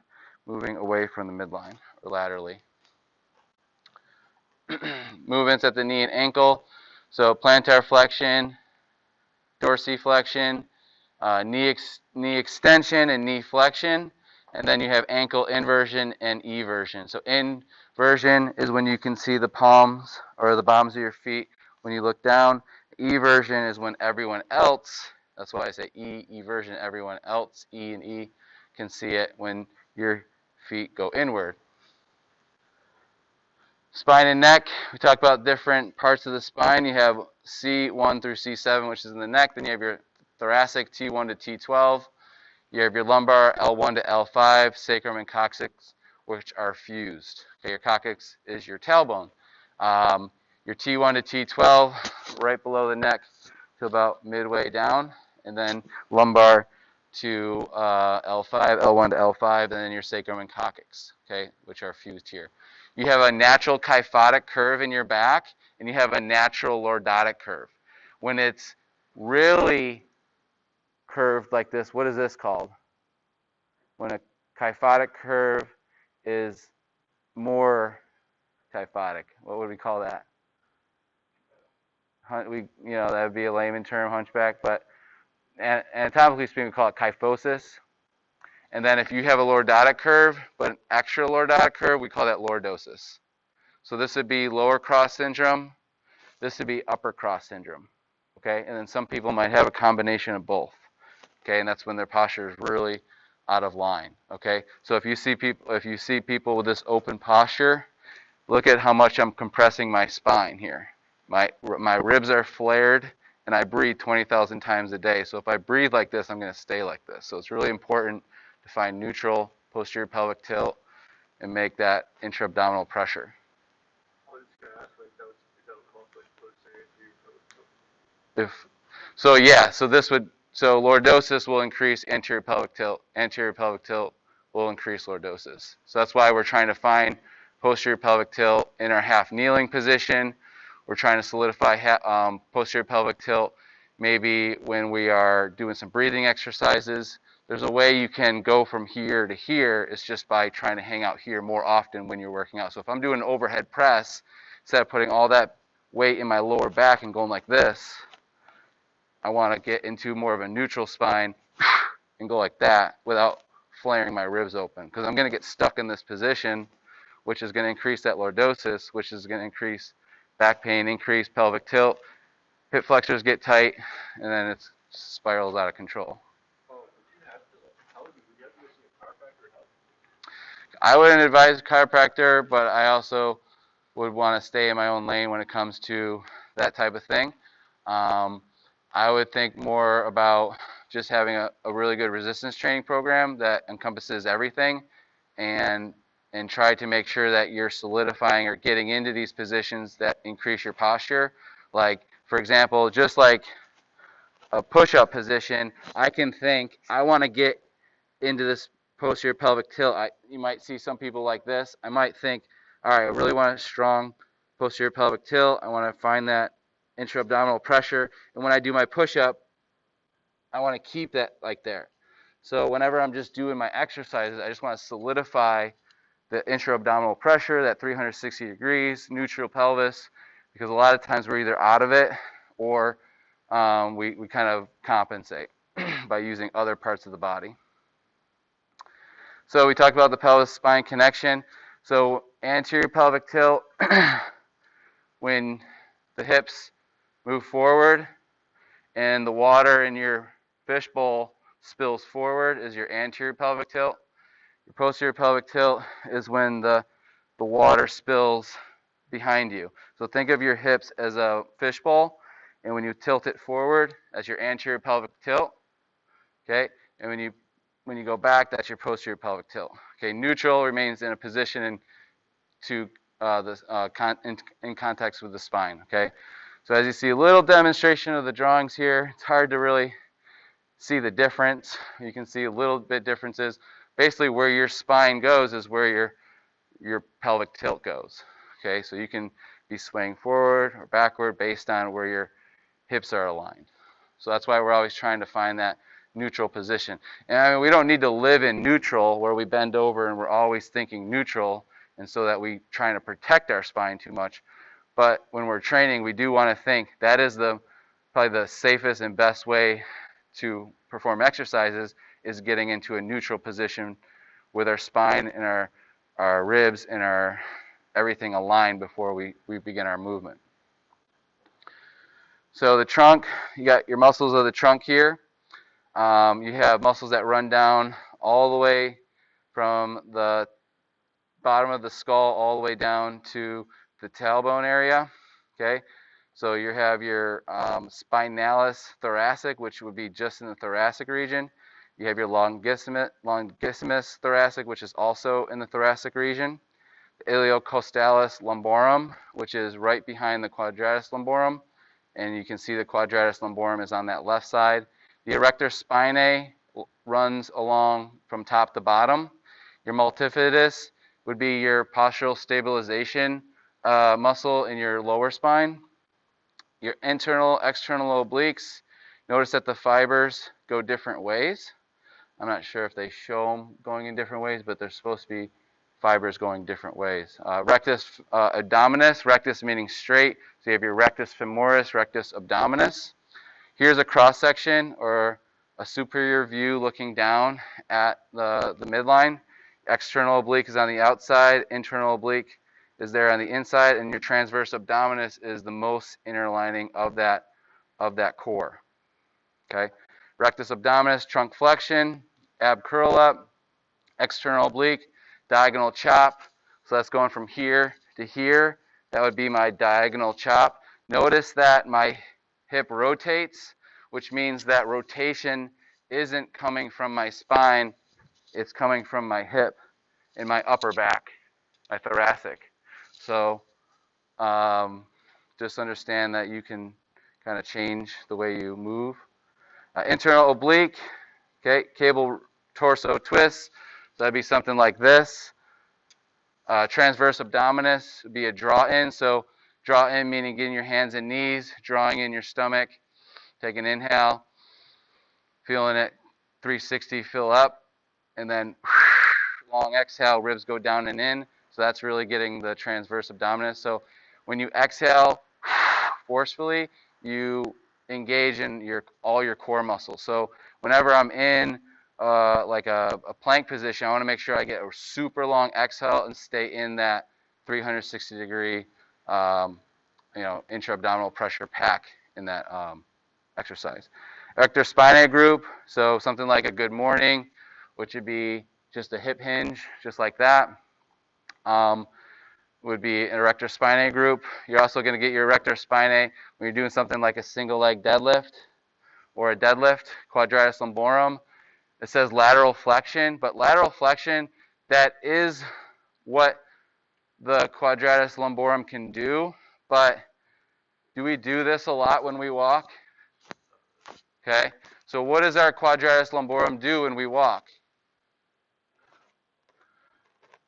moving away from the midline or laterally. Movements at the knee and ankle. So plantar flexion, dorsiflexion, knee extension and knee flexion, and then you have ankle inversion and eversion. So inversion is when you can see the palms or the bottoms of your feet when you look down. Eversion is when everyone else, that's why I say eversion, everyone else, E and E, can see it when your feet go inward. Spine and neck, we talked about different parts of the spine. You have C1 through C7, which is in the neck. Then you have your thoracic, T1 to T12. You have your lumbar, L1 to L5, sacrum and coccyx, which are fused. Okay, your coccyx is your tailbone. Your T1 to T12, right below the neck to about midway down. And then lumbar to L5, L1 to L5, and then your sacrum and coccyx, okay, which are fused here. You have a natural kyphotic curve in your back, and you have a natural lordotic curve. When it's really curved like this, what is this called? When a kyphotic curve is more kyphotic, what would we call that? That would be a layman term, hunchback, but anatomically speaking, we call it kyphosis. And then if you have a lordotic curve, but an extra lordotic curve, we call that lordosis. So this would be lower cross syndrome. This would be upper cross syndrome. Okay, and then some people might have a combination of both. Okay, and that's when their posture is really out of line. Okay, so if you see people with this open posture, look at how much I'm compressing my spine here. My ribs are flared, and I breathe 20,000 times a day. So if I breathe like this, I'm going to stay like this. So it's really important to find neutral posterior pelvic tilt and make that intra-abdominal pressure. So lordosis will increase anterior pelvic tilt. Anterior pelvic tilt will increase lordosis. So that's why we're trying to find posterior pelvic tilt in our half kneeling position. We're trying to solidify posterior pelvic tilt maybe when we are doing some breathing exercises. There's a way you can go from here to here. It's just by trying to hang out here more often when you're working out. So if I'm doing an overhead press, instead of putting all that weight in my lower back and going like this, I want to get into more of a neutral spine and go like that without flaring my ribs open. Because I'm going to get stuck in this position, which is going to increase that lordosis, which is going to increase back pain, increase pelvic tilt, hip flexors get tight, and then it spirals out of control. I wouldn't advise a chiropractor, but I also would want to stay in my own lane when it comes to that type of thing. I would think more about just having a really good resistance training program that encompasses everything and try to make sure that you're solidifying or getting into these positions that increase your posture. Like, for example, just like a push-up position, I can think, I want to get into this posterior pelvic tilt. You might see some people like this. I might think, all right, I really want a strong posterior pelvic tilt. I want to find that intra-abdominal pressure. And when I do my push-up, I want to keep that like there. So whenever I'm just doing my exercises, I just want to solidify the intra-abdominal pressure, that 360 degrees, neutral pelvis, because a lot of times we're either out of it or we kind of compensate by using other parts of the body. So we talked about the pelvis-spine connection. So anterior pelvic tilt, when the hips move forward and the water in your fishbowl spills forward, is your anterior pelvic tilt. Your posterior pelvic tilt is when the water spills behind you. So think of your hips as a fishbowl, and when you tilt it forward, that's your anterior pelvic tilt. Okay, and when you go back, that's your posterior pelvic tilt. Okay, neutral remains in a position in context with the spine. Okay, so as you see, a little demonstration of the drawings here. It's hard to really see the difference. You can see a little bit differences. Basically, where your spine goes is where your pelvic tilt goes. Okay, so you can be swaying forward or backward based on where your hips are aligned. So that's why we're always trying to find that neutral position. And I mean, we don't need to live in neutral where we bend over and we're always thinking neutral, and so that we trying to protect our spine too much. But when we're training, we do want to think that is probably the safest and best way to perform exercises, is getting into a neutral position with our spine and our ribs and our everything aligned before we begin our movement. So the trunk, you got your muscles of the trunk here. You have muscles that run down all the way from the bottom of the skull all the way down to the tailbone area. Okay, so you have your spinalis thoracic, which would be just in the thoracic region. You have your longissimus thoracic, which is also in the thoracic region. The iliocostalis lumborum, which is right behind the quadratus lumborum, and you can see the quadratus lumborum is on that left side. The erector spinae runs along from top to bottom. Your multifidus would be your postural stabilization muscle in your lower spine. Your internal, external obliques, notice that the fibers go different ways. I'm not sure if they show them going in different ways, but they're supposed to be fibers going different ways. Rectus abdominis, rectus meaning straight, so you have your rectus femoris, rectus abdominis. Here's a cross-section or a superior view looking down at the midline. External oblique is on the outside, internal oblique is there on the inside, and your transverse abdominis is the most inner lining of that core. Okay, rectus abdominis, trunk flexion, ab curl up, external oblique, diagonal chop. So that's going from here to here. That would be my diagonal chop. Notice that my hip rotates, which means that rotation isn't coming from my spine, it's coming from my hip and my upper back, my thoracic. So just understand that you can kind of change the way you move. Internal oblique, okay, cable torso twist, so that'd be something like this. Transverse abdominis would be a draw in, so draw in meaning getting your hands and knees, drawing in your stomach. Take an inhale, feeling it 360 fill up, and then long exhale, ribs go down and in. So that's really getting the transverse abdominis. So when you exhale forcefully, you engage in all your core muscles. So whenever I'm in like a plank position, I want to make sure I get a super long exhale and stay in that 360 degree intra-abdominal pressure pack in that exercise. Erector spinae group, so something like a good morning, which would be just a hip hinge, just like that, would be an erector spinae group. You're also going to get your erector spinae when you're doing something like a single leg deadlift or a deadlift, quadratus lumborum. It says lateral flexion, but lateral flexion, that is what the quadratus lumborum can do, but do we do this a lot when we walk? Okay, so what does our quadratus lumborum do when we walk?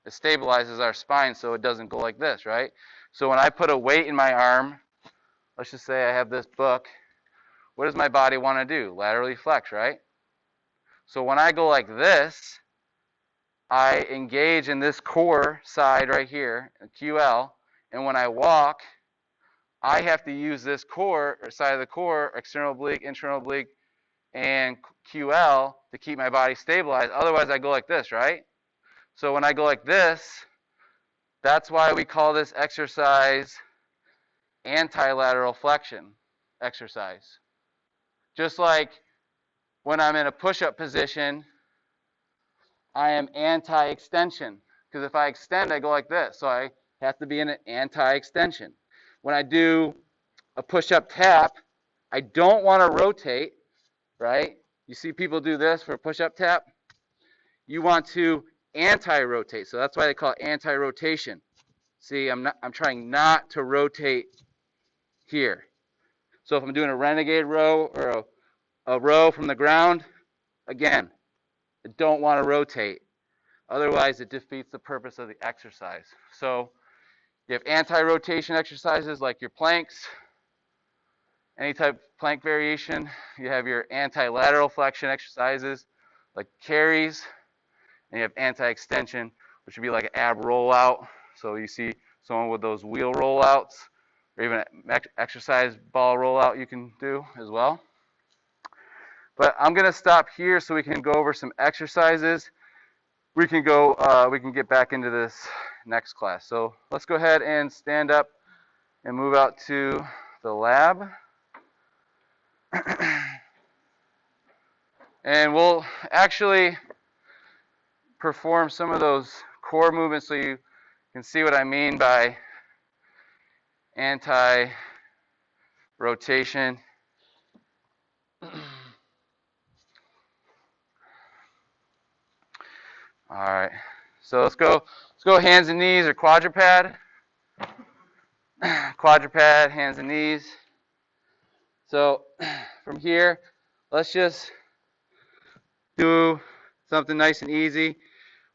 It stabilizes our spine so it doesn't go like this, right? So when I put a weight in my arm, let's just say I have this book, what does my body want to do? Laterally flex, right? So when I go like this, I engage in this core side right here, QL, and when I walk, I have to use this core, or side of the core, external oblique, internal oblique, and QL to keep my body stabilized. Otherwise, I go like this, right? So when I go like this, that's why we call this exercise anti-lateral flexion exercise. Just like when I'm in a push-up position, I am anti-extension. Because if I extend, I go like this. So I have to be in an anti-extension. When I do a push-up tap, I don't want to rotate, right? You see people do this for a push-up tap. You want to anti-rotate. So that's why they call it anti-rotation. See, I'm trying not to rotate here. So if I'm doing a renegade row or a row from the ground, again, I don't want to rotate. Otherwise, it defeats the purpose of the exercise. So you have anti-rotation exercises like your planks, any type of plank variation. You have your anti-lateral flexion exercises like carries, and you have anti-extension, which would be like an ab rollout. So you see someone with those wheel rollouts, or even an exercise ball rollout you can do as well. But I'm going to stop here so we can go over some exercises. We can get back into this next class. So let's go ahead and stand up and move out to the lab. And we'll actually perform some of those core movements so you can see what I mean by anti-rotation. All right, so let's go hands and knees or quadruped. Quadruped, hands and knees. So from here, let's just do something nice and easy.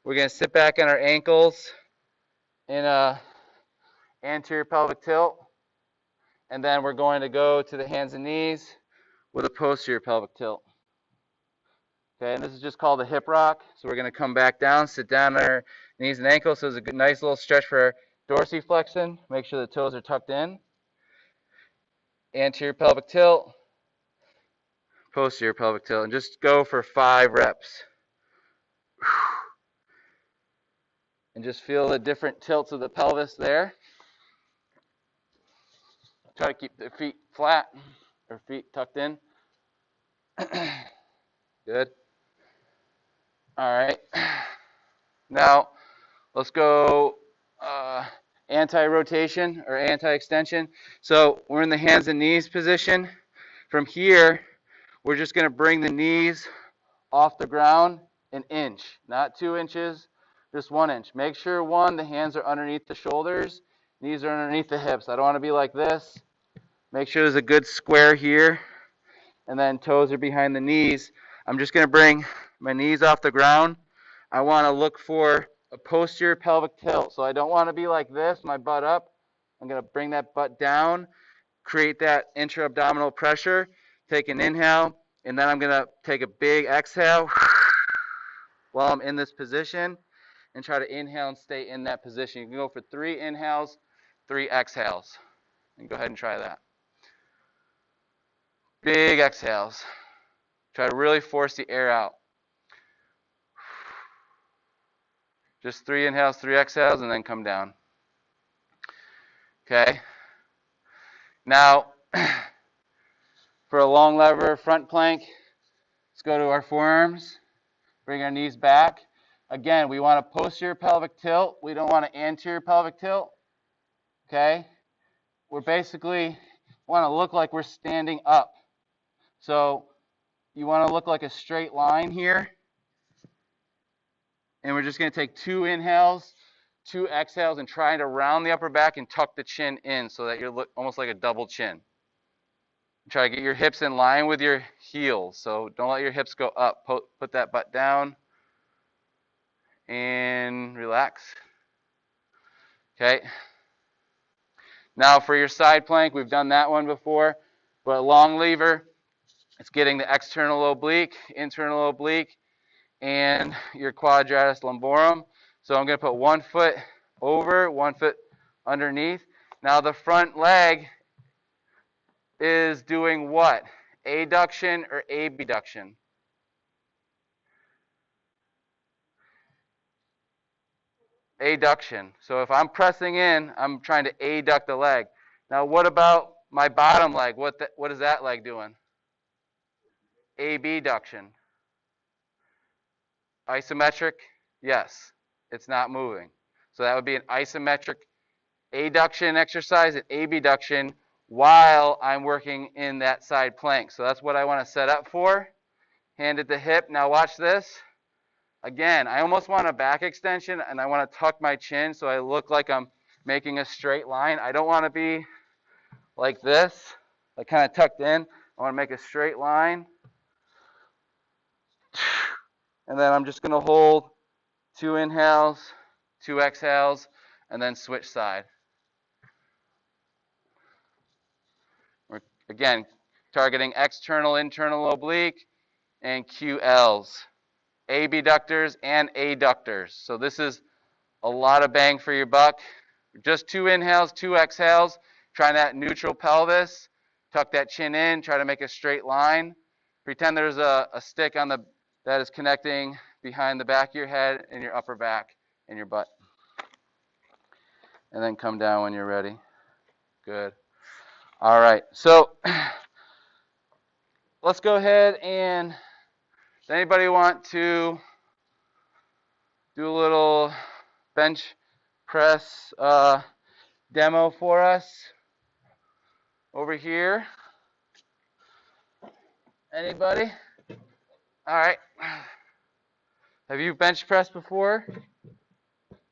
We're going to sit back on our ankles in a anterior pelvic tilt, and then we're going to go to the hands and knees with a posterior pelvic tilt. Okay, and this is just called a hip rock. So we're going to come back down, sit down on our knees and ankles. So it's a good, nice little stretch for our dorsiflexion. Make sure the toes are tucked in. Anterior pelvic tilt, posterior pelvic tilt, and just go for 5 reps. And just feel the different tilts of the pelvis there. Try to keep the feet flat or feet tucked in. Good. All right. Now, let's go anti-rotation or anti-extension. So we're in the hands and knees position. From here, we're just going to bring the knees off the ground an inch, not 2 inches, just 1 inch. Make sure, the hands are underneath the shoulders, knees are underneath the hips. I don't want to be like this. Make sure there's a good square here, and then toes are behind the knees. I'm just going to bring my knees off the ground. I want to look for a posterior pelvic tilt. So I don't want to be like this, my butt up. I'm going to bring that butt down, create that intra-abdominal pressure, take an inhale, and then I'm going to take a big exhale while I'm in this position and try to inhale and stay in that position. You can go for 3 inhales, 3 exhales. And go ahead and try that. Big exhales. Try to really force the air out. Just 3 inhales, 3 exhales, and then come down. Okay. Now, for a long lever front plank, let's go to our forearms. Bring our knees back. Again, we want a posterior pelvic tilt. We don't want an anterior pelvic tilt. Okay? We're basically want to look like we're standing up. So you want to look like a straight line here. And we're just going to take 2 inhales, 2 exhales, and try to round the upper back and tuck the chin in so that you're almost like a double chin. Try to get your hips in line with your heels. So don't let your hips go up. Put that butt down and relax. Okay. Now for your side plank, we've done that one before. But a long lever, it's getting the external oblique, internal oblique, and your quadratus lumborum. So I'm going to put 1 foot over, 1 foot underneath. Now the front leg is doing what? Adduction or abduction? Adduction. So if I'm pressing in, I'm trying to adduct the leg. Now what about my bottom leg? What is that leg doing? Abduction. Isometric? Yes. It's not moving. So that would be an isometric adduction exercise and abduction while I'm working in that side plank. So that's what I want to set up for. Hand at the hip. Now watch this. Again, I almost want a back extension, and I want to tuck my chin so I look like I'm making a straight line. I don't want to be like this, like kind of tucked in. I want to make a straight line. And then I'm just going to hold 2 inhales, 2 exhales, and then switch side. We're, again, targeting external, internal oblique, and QLs. Abductors and adductors. So this is a lot of bang for your buck. Just 2 inhales, 2 exhales. Try that neutral pelvis. Tuck that chin in. Try to make a straight line. Pretend there's a stick on the that is connecting behind the back of your head and your upper back and your butt. And then come down when you're ready. Good. All right. So let's go ahead and does anybody want to do a little bench press demo for us over here? Anybody? All right. Have you bench pressed before?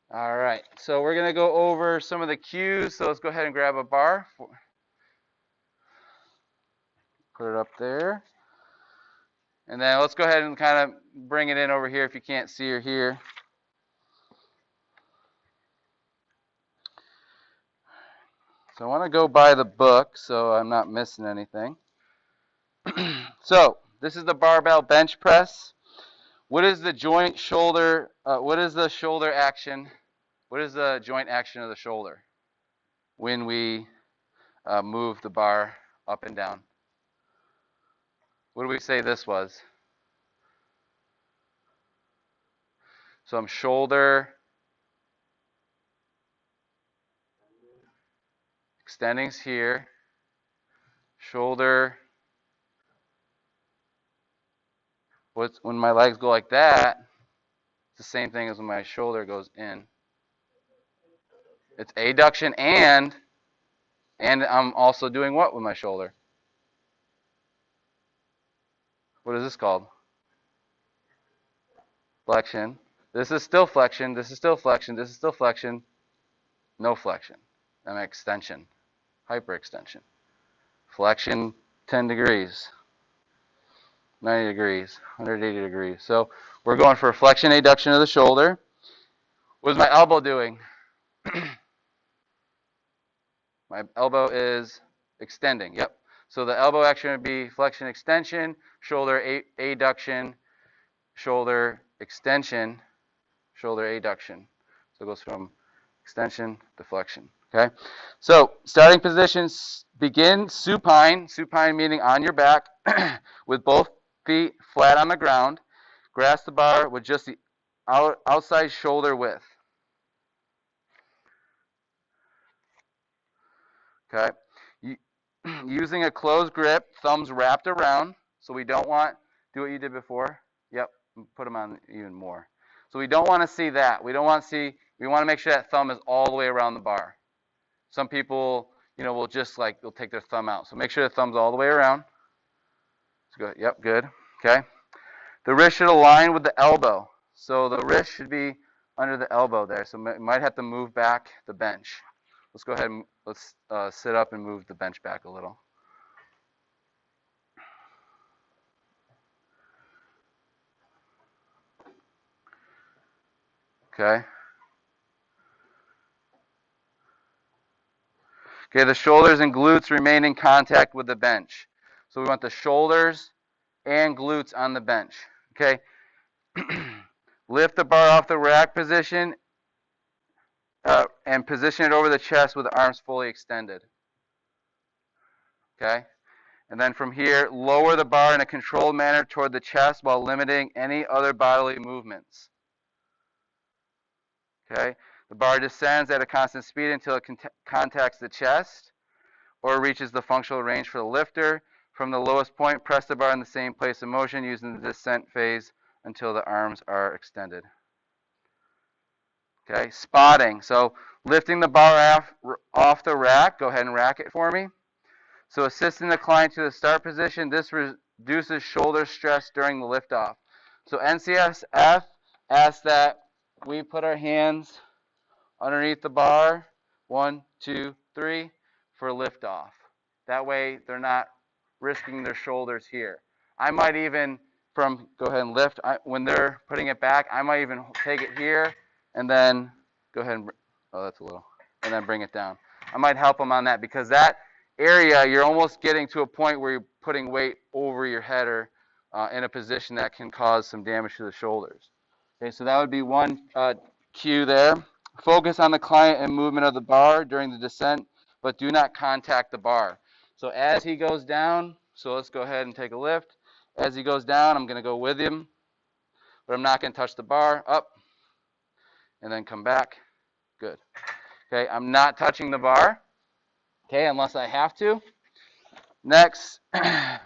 All right. So we're going to go over some of the cues. So let's go ahead and grab a bar. Put it up there. And then let's go ahead and kind of bring it in over here if you can't see or hear. So I want to go by the book so I'm not missing anything. So this is the barbell bench press. What is the joint shoulder? What is the shoulder action? What is the joint action of the shoulder when we move the bar up and down? What do we say this was? So I'm shoulder extending's here. Shoulder. When my legs go like that, it's the same thing as when my shoulder goes in. It's adduction and I'm also doing what with my shoulder? What is this called? Flexion. This is still flexion. This is still flexion. This is still flexion. No flexion. I'm extension. Hyperextension. Flexion 10 degrees. 90 degrees. 180 degrees. So we're going for flexion, adduction of the shoulder. What is my elbow doing? My elbow is extending. Yep. So the elbow action would be flexion, extension, shoulder adduction, shoulder extension, shoulder adduction. So it goes from extension to flexion. Okay. So starting positions begin supine. Supine meaning on your back with both feet flat on the ground. Grasp the bar with just the outside shoulder width. Okay. Using a closed grip, thumbs wrapped around. So we don't want, do what you did before. Yep, put them on even more. So we don't want to see that. We don't want to see, we want to make sure that thumb is all the way around the bar. Some people, will just they'll take their thumb out. So make sure the thumb's all the way around. So good. Yep, good. Okay. The wrist should align with the elbow. So the wrist should be under the elbow there. So you might have to move back the bench. Let's go ahead and let's sit up and move the bench back a little. Okay. Okay, the shoulders and glutes remain in contact with the bench. So we want the shoulders and glutes on the bench. Okay. Lift the bar off the rack position and position it over the chest with the arms fully extended. Okay? And then from here, lower the bar in a controlled manner toward the chest while limiting any other bodily movements. Okay? The bar descends at a constant speed until it contacts the chest or reaches the functional range for the lifter. From the lowest point, press the bar in the same place of motion using the descent phase until the arms are extended. Okay, spotting. So lifting the bar off the rack. Go ahead and rack it for me. So assisting the client to the start position. This reduces shoulder stress during the liftoff. So NCSF asks that we put our hands underneath the bar. 1, 2, 3 for liftoff. That way they're not risking their shoulders here. I might even, go ahead and lift. When they're putting it back, I might even take it here and then go ahead and, that's a little, and then bring it down. I might help them on that because that area, you're almost getting to a point where you're putting weight over your head or in a position that can cause some damage to the shoulders. Okay, so that would be one cue there. Focus on the client and movement of the bar during the descent, but do not contact the bar. So as he goes down, so let's go ahead and take a lift. As he goes down, I'm going to go with him, but I'm not going to touch the bar. Up, and then come back. Good. Okay, I'm not touching the bar, okay, unless I have to. Next,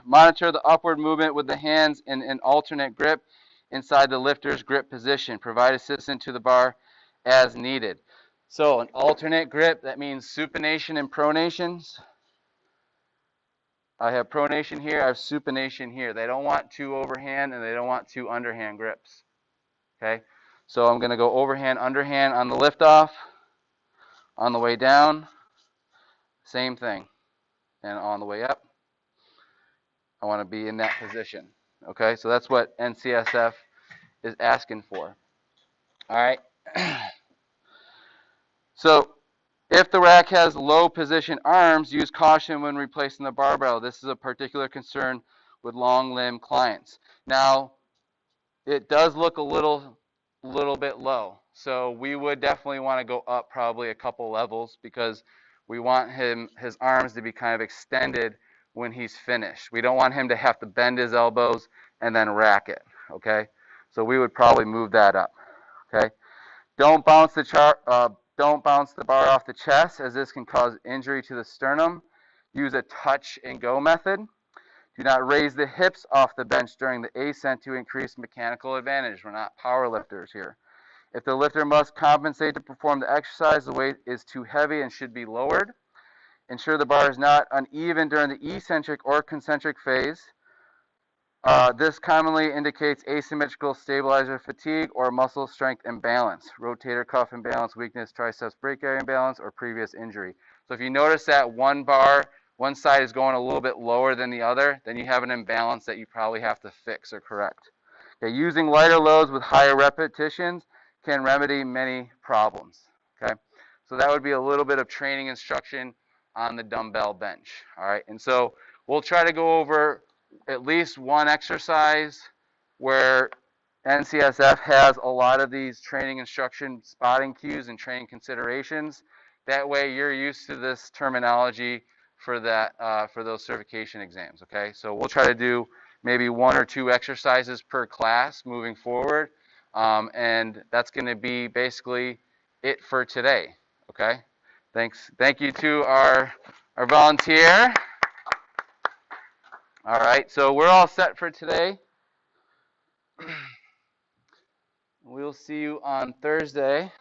monitor the upward movement with the hands in an alternate grip inside the lifter's grip position. Provide assistance to the bar as needed. So an alternate grip, that means supination and pronations. I have pronation here, I have supination here. They don't want two overhand and they don't want two underhand grips. Okay, so I'm going to go overhand, underhand on the liftoff. On the way down, same thing. And on the way up, I want to be in that position. Okay, so that's what NCSF is asking for. All right. So if the rack has low position arms, use caution when replacing the barbell. This is a particular concern with long limb clients. Now, it does look a little bit low. So we would definitely want to go up probably a couple levels because we want his arms to be kind of extended when he's finished. We don't want him to have to bend his elbows and then rack it, okay? So we would probably move that up, okay? Don't bounce the bar off the chest, as this can cause injury to the sternum. Use a touch and go method. Do not raise the hips off the bench during the ascent to increase mechanical advantage. We're not power lifters here. If the lifter must compensate to perform the exercise, the weight is too heavy and should be lowered. Ensure the bar is not uneven during the eccentric or concentric phase. This commonly indicates asymmetrical stabilizer fatigue or muscle strength imbalance, rotator cuff imbalance, weakness, triceps brachial imbalance, or previous injury. So if you notice that one side is going a little bit lower than the other, then you have an imbalance that you probably have to fix or correct. Okay, using lighter loads with higher repetitions can remedy many problems. Okay, so that would be a little bit of training instruction on the dumbbell bench. All right, and so we'll try to go over at least one exercise where NCSF has a lot of these training instruction spotting cues and training considerations. That way you're used to this terminology for those certification exams, okay? So we'll try to do maybe one or two exercises per class moving forward, and that's going to be basically it for today, okay? Thank you to our volunteer. All right, so we're all set for today. We'll see you on Thursday.